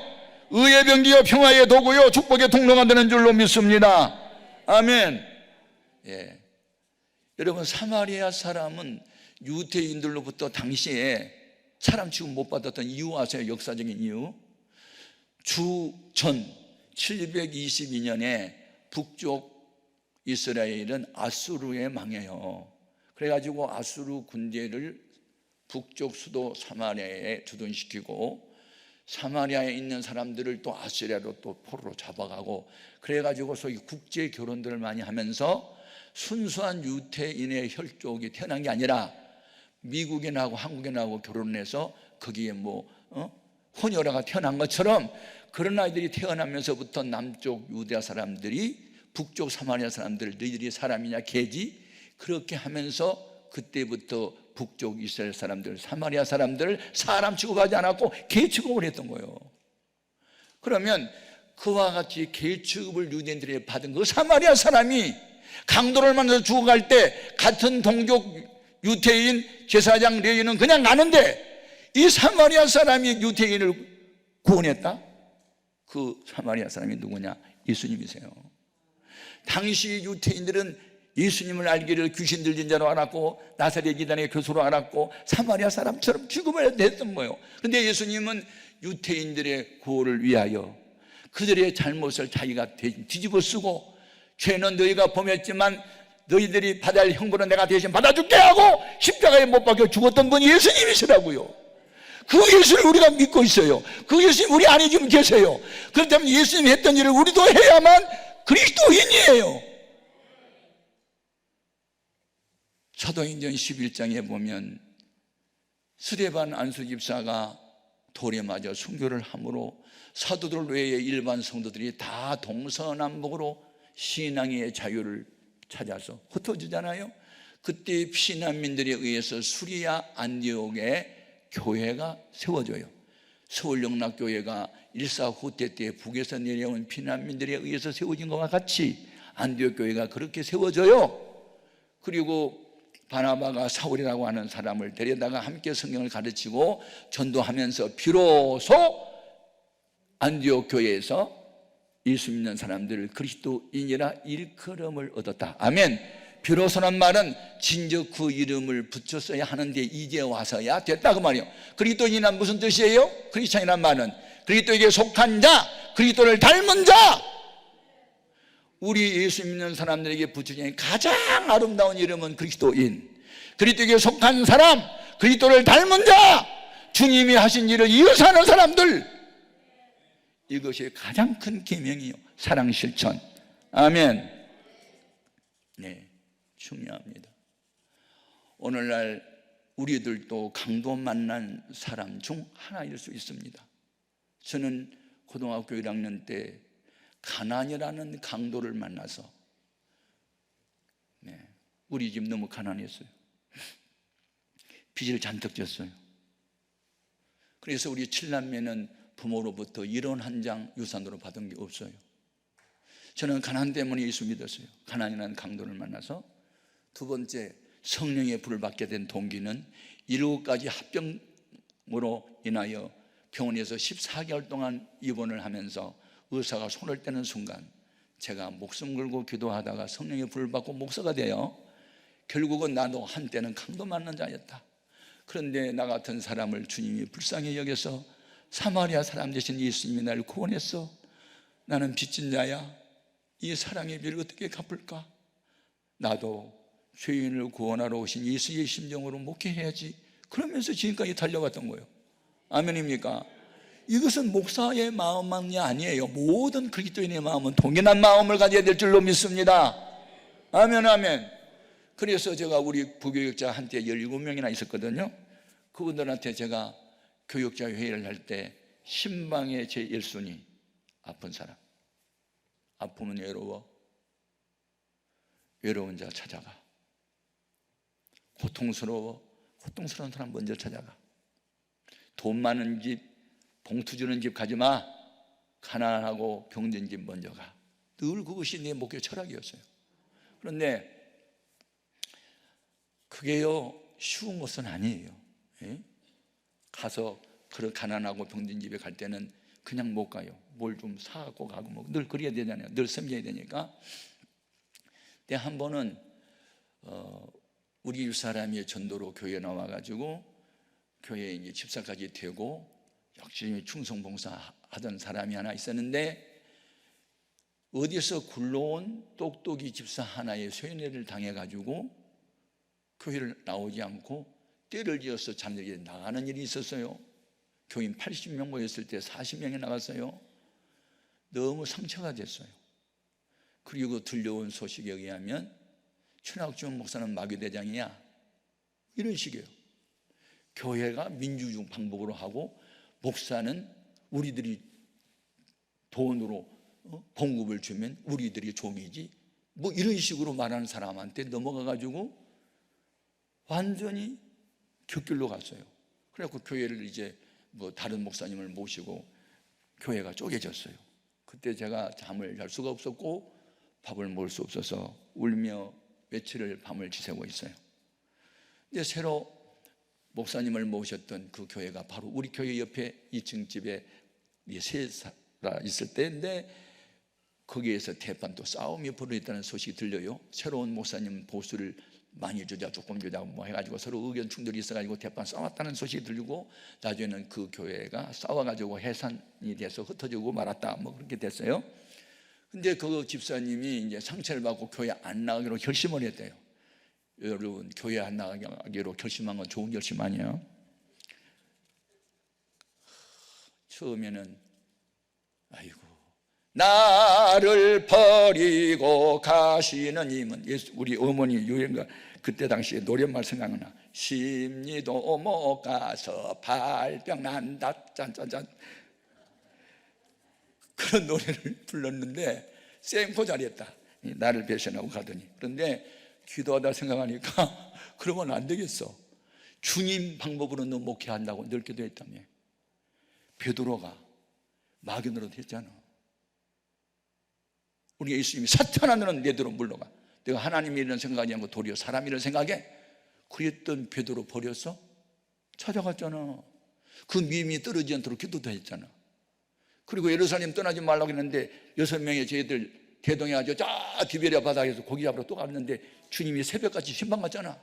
의의 병기요 평화의 도구요 축복의 통로가 되는 줄로 믿습니다. 아멘. 예. 여러분, 사마리아 사람은 유대인들로부터 당시에 사람 취급 못 받았던 이유 아세요? 역사적인 이유. 주전 722년에 북쪽 이스라엘은 아수르에 망해요. 그래가지고 아수르 군대를 북쪽 수도 사마리아에 주둔시키고 사마리아에 있는 사람들을 또 아수리아로 또 포로로 잡아가고, 그래가지고 소위 국제 결혼들을 많이 하면서 순수한 유태인의 혈족이 태어난 게 아니라 미국인하고 한국인하고 결혼해서 거기에 혼혈아가 태어난 것처럼 그런 아이들이 태어나면서부터 남쪽 유대아 사람들이 북쪽 사마리아 사람들, 너희들이 사람이냐 개지? 그렇게 하면서 그때부터 북쪽 이스라엘 사람들, 사마리아 사람들을 사람 취급하지 않았고 개 취급을 했던 거예요. 그러면 그와 같이 개 취급을 유대인들이 받은 그 사마리아 사람이 강도를 만나서 죽어갈 때 같은 동족 유태인 제사장 레위는 그냥 가는데 이 사마리아 사람이 유태인을 구원했다? 그 사마리아 사람이 누구냐? 예수님이세요. 당시 유태인들은 예수님을 알기를 귀신 들린 자로 알았고 나사렛 이단의 교수로 알았고 사마리아 사람처럼 취급을 했던 거예요. 그런데 예수님은 유태인들의 구원을 위하여 그들의 잘못을 자기가 뒤집어 쓰고, 죄는 너희가 범했지만 너희들이 받아야 할 형벌은 내가 대신 받아줄게 하고 십자가에 못 박혀 죽었던 분이 예수님이시라고요. 그 예수를 우리가 믿고 있어요. 그 예수님 우리 안에 지금 계세요. 그렇다면 예수님이 했던 일을 우리도 해야만 그리스도인이에요. 사도행전 11장에 보면 스데반 안수 집사가 돌에 맞아 순교를 함으로 사도들 외에 일반 성도들이 다 동서남북으로 신앙의 자유를 찾아서 흩어지잖아요. 그때 피난민들에 의해서 수리아 안디옥에 교회가 세워져요. 서울영락교회가 일사후퇴 때 북에서 내려온 피난민들에 의해서 세워진 것과 같이 안디옥 교회가 그렇게 세워져요. 그리고 바나바가 사울이라고 하는 사람을 데려다가 함께 성경을 가르치고 전도하면서 비로소 안디옥 교회에서 예수 믿는 사람들 그리스도인이라 일컬음을 얻었다. 아멘. 비로소란 말은 진즉 그 이름을 붙였어야 하는데 이제 와서야 됐다 그 말이에요. 그리스도인이란 무슨 뜻이에요? 크리스찬이란 말은 그리스도에게 속한 자, 그리스도를 닮은 자. 우리 예수 믿는 사람들에게 붙여진 가장 아름다운 이름은 그리스도인, 그리스도에게 속한 사람, 그리스도를 닮은 자, 주님이 하신 일을 이어서 하는 사람들. 이것이 가장 큰 계명이요, 사랑 실천. 아멘. 네, 중요합니다. 오늘날 우리들도 강도 만난 사람 중 하나일 수 있습니다. 저는 고등학교 1학년 때 가난이라는 강도를 만나서, 우리 집 너무 가난했어요. 빚을 잔뜩 졌어요. 그래서 우리 7남매는 부모로부터 1원 한 장 유산으로 받은 게 없어요. 저는 가난 때문에 예수 믿었어요. 가난이라는 강도를 만나서. 두 번째, 성령의 불을 받게 된 동기는 7가지 합병으로 인하여 병원에서 14개월 동안 입원을 하면서 의사가 손을 떼는 순간 제가 목숨 걸고 기도하다가 성령의 불을 받고 목사가 돼요. 결국은 나도 한때는 강도 맞는 자였다. 그런데 나 같은 사람을 주님이 불쌍히 여겨서 사마리아 사람 대신 예수님이 나를 구원했어. 나는 빚진 자야. 이 사랑의 비를 어떻게 갚을까? 나도 죄인을 구원하러 오신 예수의 심정으로 목회해야지. 그러면서 지금까지 달려왔던 거예요. 아멘입니까? 이것은 목사의 마음만이 아니에요. 모든 그리스도인의 마음은 동일한 마음을 가져야 될 줄로 믿습니다. 아멘, 아멘. 그래서 제가 우리 부교육자 한때 17명이나 있었거든요. 그분들한테 제가 교육자 회의를 할 때 신방의 제 1순위, 아픈 사람. 아프면 외로워. 외로운 자 찾아가. 고통스러워. 고통스러운 사람 먼저 찾아가. 돈 많은 집, 봉투 주는 집 가지 마. 가난하고 병든 집 먼저 가. 늘 그것이 내 목표 철학이었어요. 그런데 그게요, 쉬운 것은 아니에요. 예? 가서 그런 가난하고 병든 집에 갈 때는 그냥 못 가요. 뭘 좀 사갖고 가고 뭐 늘 그래야 되잖아요. 늘 섬겨야 되니까. 근데 한 번은 우리 집 사람이 전도로 교회에 나와가지고 교회에 이제 집사까지 되고 열심히 충성봉사하던 사람이 하나 있었는데, 어디서 굴러온 똑똑이 집사 하나의 쇠뇌를 당해가지고 교회를 나오지 않고 때를 지어서 잠들게 나가는 일이 있었어요. 교인 80명 모였을 때 40명이 나갔어요. 너무 상처가 됐어요. 그리고 들려온 소식에 의하면 최낙준 목사는 마귀대장이야, 이런 식이에요. 교회가 민주주의 방법으로 하고 목사는 우리들이 돈으로 봉급을 주면 우리들이 종이지, 뭐 이런 식으로 말하는 사람한테 넘어가가지고 완전히 곁길로 갔어요. 그래갖고 교회를 이제 뭐 다른 목사님을 모시고 교회가 쪼개졌어요. 그때 제가 잠을 잘 수가 없었고 밥을 먹을 수 없어서 울며 며칠을 밤을 지새고 있어요. 이제 새로 목사님을 모셨던 그 교회가 바로 우리 교회 옆에 2층 집에 세사가 있을 때인데, 거기에서 대판 또 싸움이 벌어졌다는 소식이 들려요. 새로운 목사님 보수를 많이 주자 조금 주자 뭐 해가지고 서로 의견 충돌이 있어가지고 대판 싸웠다는 소식이 들리고, 나중에는 그 교회가 싸워가지고 해산이 돼서 흩어지고 말았다 뭐 그렇게 됐어요. 근데 그 집사님이 이제 상처를 받고 교회 안 나가기로 결심을 했대요. 여러분, 교회 안 나가기로 결심한 건 좋은 결심 아니에요? 처음에는 아이고 나를 버리고 가시는 님은, 우리 어머니 유행가 그때 당시에 노랫말 생각나. 심리도 못 가서 발병 난다 짠짠짠, 그런 노래를 불렀는데 쌩코 잘했다. 나를 배신하고 가더니. 그런데 기도하다 생각하니까 그러면 안 되겠어. 주님 방법으로 너 목회한다고 늘 기도했다며. 베드로가 마귀 노릇 했잖아. 우리 예수님이 사탄아 너는 내대로 물러가. 내가 하나님 일은 생각하지 않고 도리어 사람 일을 생각해. 그랬던 베드로 버렸어? 찾아갔잖아. 그 믿음이 떨어지지 않도록 기도도 했잖아. 그리고 예루살렘 떠나지 말라고 했는데 6명의 저희들 대동해가지고 저 디베랴 바다에서 고기 잡으러 또 갔는데 주님이 새벽같이 신방 갔잖아.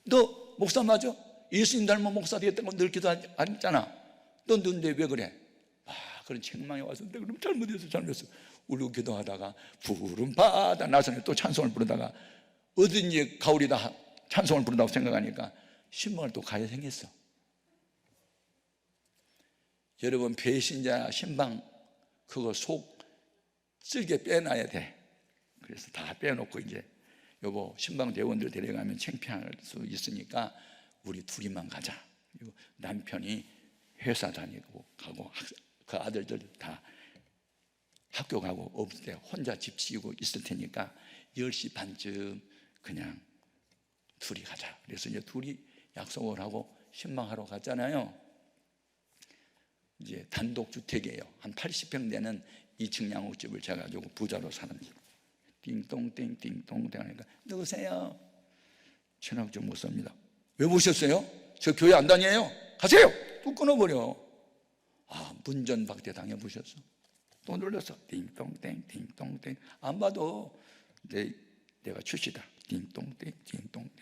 너 목사 맞아? 예수님 닮은 목사 되겠다고 늘 기도하잖아. 너 누군데 왜 그래? 그런 책망에 와서 내가 그럼 잘못했어 울고 기도하다가 푸른 바다 나서는 또 찬송을 부르다가 어딘지 가오리다 찬송을 부른다고 생각하니까 신방을 또 가야 생겼어. 여러분, 배신자 신방 그거 속 쓸개 빼놔야 돼. 그래서 다 빼놓고 이제 여보 신방 대원들 데려가면 창피할 수 있으니까 우리 둘이만 가자. 그리고 남편이 회사 다니고 가고 그 아들들 다 학교 가고 없을 때 혼자 집 지우고 있을 테니까 10시 반쯤 그냥 둘이 가자. 그래서 이제 둘이 약속을 하고 신방하러 갔잖아요. 이제 단독주택이에요. 한 80평 되는 2층 양옥집을 제가 가지고 부자로 사는 집. 띵동띵 띵동띵 하니까 누구세요? 천학점 목사입니다. 왜 보셨어요? 저 교회 안 다녀요? 가세요! 또 끊어버려. 문전박대 당해보셨어? 또 눌렀어. 띵동땡 띵동땡. 안 봐도 내가 출시다. 띵동땡 띵동땡.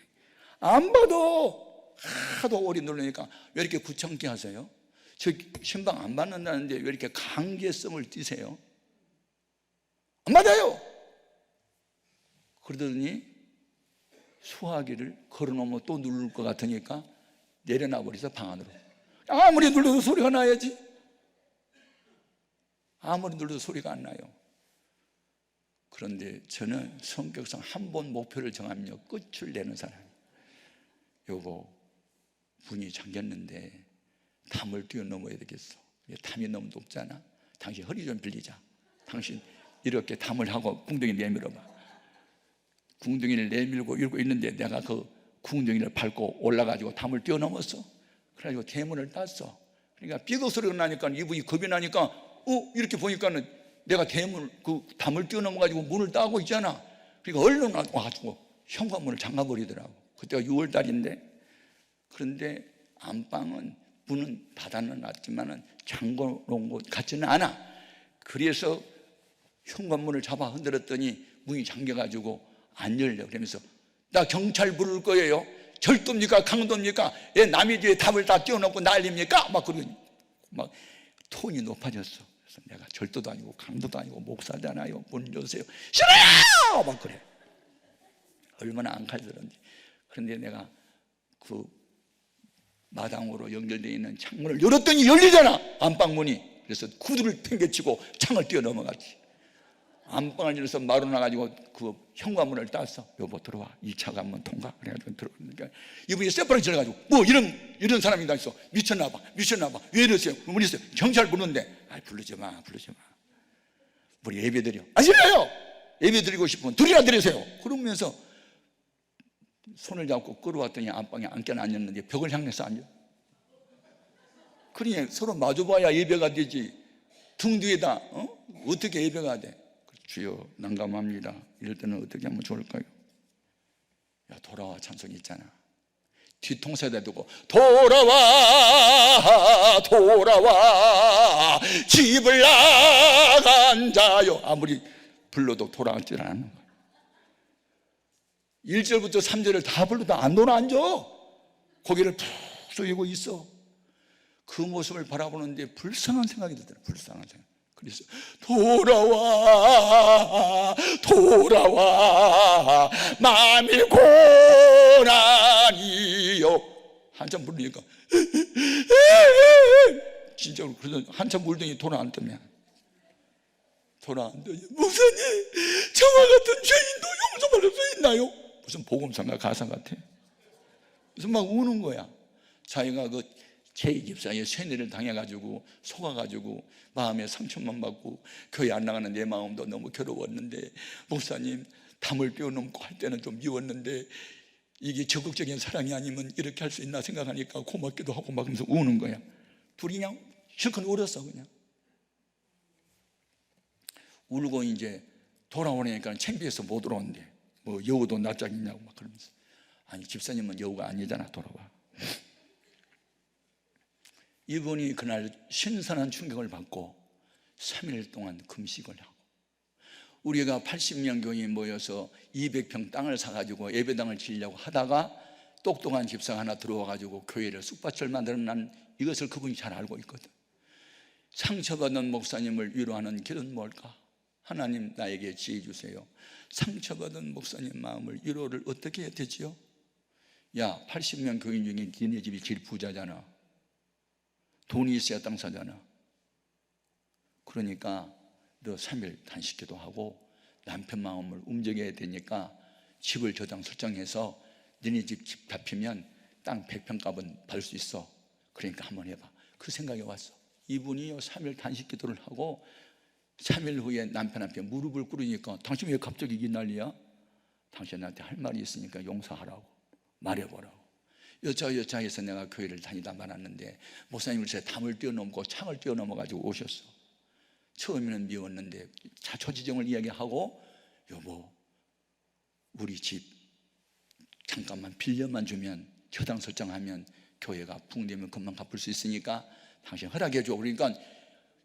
안 봐도 하도 오래 누르니까 왜 이렇게 구청케 하세요? 저 신방 안 받는다는데 왜 이렇게 강제성을 띠세요? 안 받아요! 그러더니 수화기를 걸어놓으면 또 누를 것 같으니까 내려놔 버려서 방 안으로. 아무리 눌러도 소리가 나야지. 아무리 눌러도 소리가 안 나요. 그런데 저는 성격상 한 번 목표를 정하면 끝을 내는 사람이에요. 여보, 문이 잠겼는데 담을 뛰어넘어야 되겠어. 담이 너무 높잖아. 당신 허리 좀 빌리자. 당신 이렇게 담을 하고 궁둥이 내밀어봐. 궁둥이를 내밀고 이러고 있는데 내가 그 궁둥이를 밟고 올라가지고 담을 뛰어넘었어. 그래가지고 대문을 땄어. 그러니까 삐걱 소리가 나니까 이분이 겁이 나니까 이렇게 보니까는 내가 그 담을 뛰어넘어가지고 문을 따고 있잖아. 그러니까 얼른 와가지고 현관문을 잠가버리더라고. 그때가 6월달인데. 그런데 안방은 문은 닫아는 놨지만은 잠궈놓은 것 같지는 않아. 그래서 현관문을 잡아 흔들었더니 문이 잠겨가지고 안 열려. 그러면서 나 경찰 부를 거예요. 절도입니까? 강도입니까? 남의 집에 담을 다 띄워놓고 난립니까? 막 그러고 막 톤이 높아졌어. 그래서 내가 절도도 아니고 강도도 아니고 목사잖아요. 문 여세요. 싫어요! 막 그래. 얼마나 앙칼스러운지. 그런데 내가 그 마당으로 연결되어 있는 창문을 열었더니 열리잖아. 안방문이. 그래서 구두를 팽개치고 창을 뛰어넘어갔지. 안방을 열어서 마루 나가지고 그 현관문을 땄어. 여보 들어와. 2차 관문 통과. 그래가지고 들어오니까 이분이 쇠바닥 질러가지고 뭐 이런 사람이 다 있어. 미쳤나봐. 왜 이러세요? 문 있어요. 경찰 부르는데 부르지 마. 우리 예배 드려. 싫어요. 예배 드리고 싶으면 둘이나 드리세요. 그러면서 손을 잡고 끌어왔더니 안방에 앉게는 앉았는데 벽을 향해서 앉아. 그러니 서로 마주봐야 예배가 되지. 등 뒤에다 어떻게 예배가 돼? 주여 난감합니다. 이럴 때는 어떻게 하면 좋을까요? 야, 돌아와 찬송이 있잖아. 뒤통수에다 두고 돌아와 집을 나간 자요. 아무리 불러도 돌아앉질 않는 거야. 1절부터 3절을 다 불러도 안 돌아앉아. 고개를 푹 숙이고 있어. 그 모습을 바라보는데 불쌍한 생각이 들더라. 불쌍한 생각. 그래서 돌아와 마음이 고난이요. 한참 부르니까 진짜로 그래서 한참 울더니 돌아앉더면 목사님 저와 같은 죄인도 용서받을 수 있나요? 무슨 복음성가 가사 같아. 그래서 막 우는 거야. 자기가 그 제2집사의 쇠뇌를 당해가지고 속아가지고 마음에 상처만 받고 교회 안 나가는 내 마음도 너무 괴로웠는데 목사님 담을 뛰어넘고 할 때는 좀 미웠는데 이게 적극적인 사랑이 아니면 이렇게 할 수 있나 생각하니까 고맙기도 하고 막 그러면서 우는 거야. 둘이 그냥 실컷 울었어. 그냥 울고 이제 돌아오니까 창피해서 못 돌아온대. 뭐 여우도 낯짝이냐고 막 그러면서. 아니 집사님은 여우가 아니잖아. 돌아와. 이분이 그날 신선한 충격을 받고 3일 동안 금식을 하고, 우리가 80명 교인이 모여서 200평 땅을 사가지고 예배당을 지으려고 하다가 똑똑한 집사가 하나 들어와가지고 교회를 쑥밭을 만들어난 이것을 그분이 잘 알고 있거든. 상처받은 목사님을 위로하는 길은 뭘까? 하나님 나에게 지혜 주세요. 상처받은 목사님 마음을 위로를 어떻게 해야 되지요? 야, 80명 교인 중에 니네 집이 제일 부자잖아. 돈이 있어야 땅 사잖아. 그러니까 너 3일 단식기도 하고 남편 마음을 움직여야 되니까 집을 저장 설정해서 니네 집 잡히면 땅 100평 값은 받을 수 있어. 그러니까 한번 해봐. 그 생각이 왔어. 이분이요 3일 단식기도를 하고 3일 후에 남편 앞에 무릎을 꿇으니까 당신 왜 갑자기 이 난리야? 당신한테 할 말이 있으니까 용서하라고 말해보라고. 여차여차해서 내가 교회를 다니다 말았는데 목사님을 제 담을 뛰어넘고 창을 뛰어넘어가지고 오셨어. 처음에는 미웠는데 자초지종을 이야기하고, 여보 우리 집 잠깐만 빌려만 주면 저당 설정하면 교회가 붕되면 금방 갚을 수 있으니까 당신 허락해 줘. 그러니까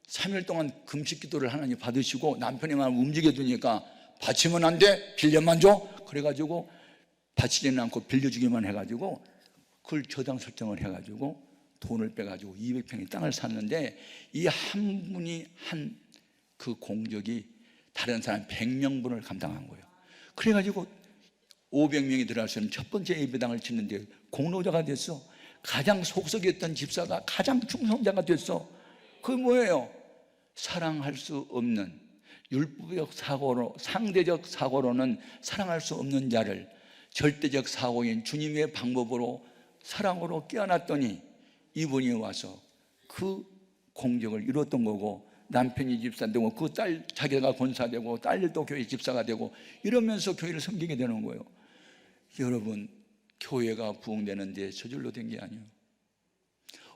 3일 동안 금식 기도를 하나님 받으시고 남편의 마음을 움직여 주니까 바치면 안 돼, 빌려만 줘. 그래가지고 바치지는 않고 빌려주기만 해가지고 그걸 저당 설정을 해가지고 돈을 빼가지고 200평의 땅을 샀는데, 이 한 분이 한 그 공적이 다른 사람 100명분을 감당한 거예요. 그래가지고 500명이 들어갈 수 있는 첫 번째 예배당을 짓는데 공로자가 됐어. 가장 속속이었던 집사가 가장 충성자가 됐어. 그게 뭐예요? 사랑할 수 없는 율법적 사고로, 상대적 사고로는 사랑할 수 없는 자를 절대적 사고인 주님의 방법으로 사랑으로 깨어났더니 이분이 와서 그 공적을 이뤘던 거고, 남편이 집사 되고 그 딸 자기가 권사되고 딸도 교회 집사가 되고 이러면서 교회를 섬기게 되는 거예요. 여러분, 교회가 부흥되는데 저절로 된 게 아니에요.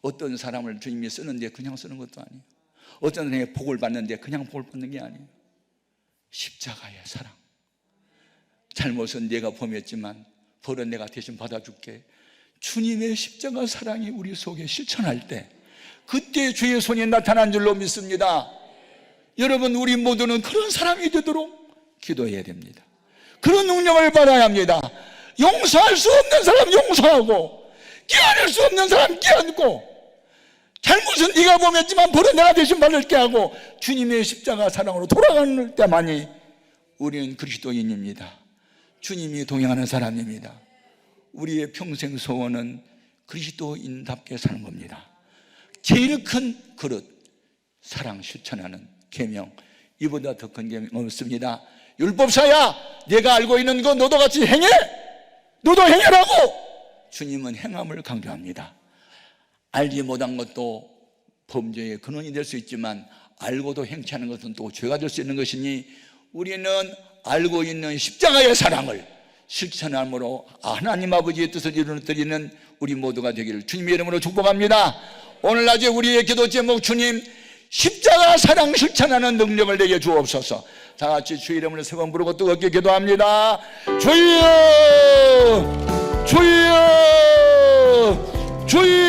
어떤 사람을 주님이 쓰는데 그냥 쓰는 것도 아니에요. 어떤 사람이 복을 받는데 그냥 복을 받는 게 아니에요. 십자가의 사랑. 잘못은 내가 범했지만 벌은 내가 대신 받아줄게. 주님의 십자가 사랑이 우리 속에 실천할 때 그때 주의 손이 나타난 줄로 믿습니다. 여러분, 우리 모두는 그런 사람이 되도록 기도해야 됩니다. 그런 능력을 받아야 합니다. 용서할 수 없는 사람 용서하고, 끼어낼 수 없는 사람 끼어안고, 잘못은 네가 범했지만 벌은 내가 대신 받을게 하고 주님의 십자가 사랑으로 돌아가는 때만이 우리는 그리스도인입니다. 주님이 동행하는 사람입니다. 우리의 평생 소원은 그리스도인답게 사는 겁니다. 제일 큰 그릇, 사랑 실천하는 계명, 이보다 더 큰 계명 없습니다. 율법사야, 내가 알고 있는 거 너도 같이 행해, 너도 행해라고. 주님은 행함을 강조합니다. 알지 못한 것도 범죄의 근원이 될 수 있지만 알고도 행치 않은 것은 또 죄가 될 수 있는 것이니 우리는 알고 있는 십자가의 사랑을 실천함으로 하나님 아버지의 뜻을 이루어드리는 우리 모두가 되기를 주님의 이름으로 축복합니다. 오늘 낮에 우리의 기도 제목, 주님 십자가 사랑 실천하는 능력을 내게 주옵소서. 다 같이 주의 이름으로 세 번 부르고 뜨겁게 기도합니다. 주여, 주여, 주여.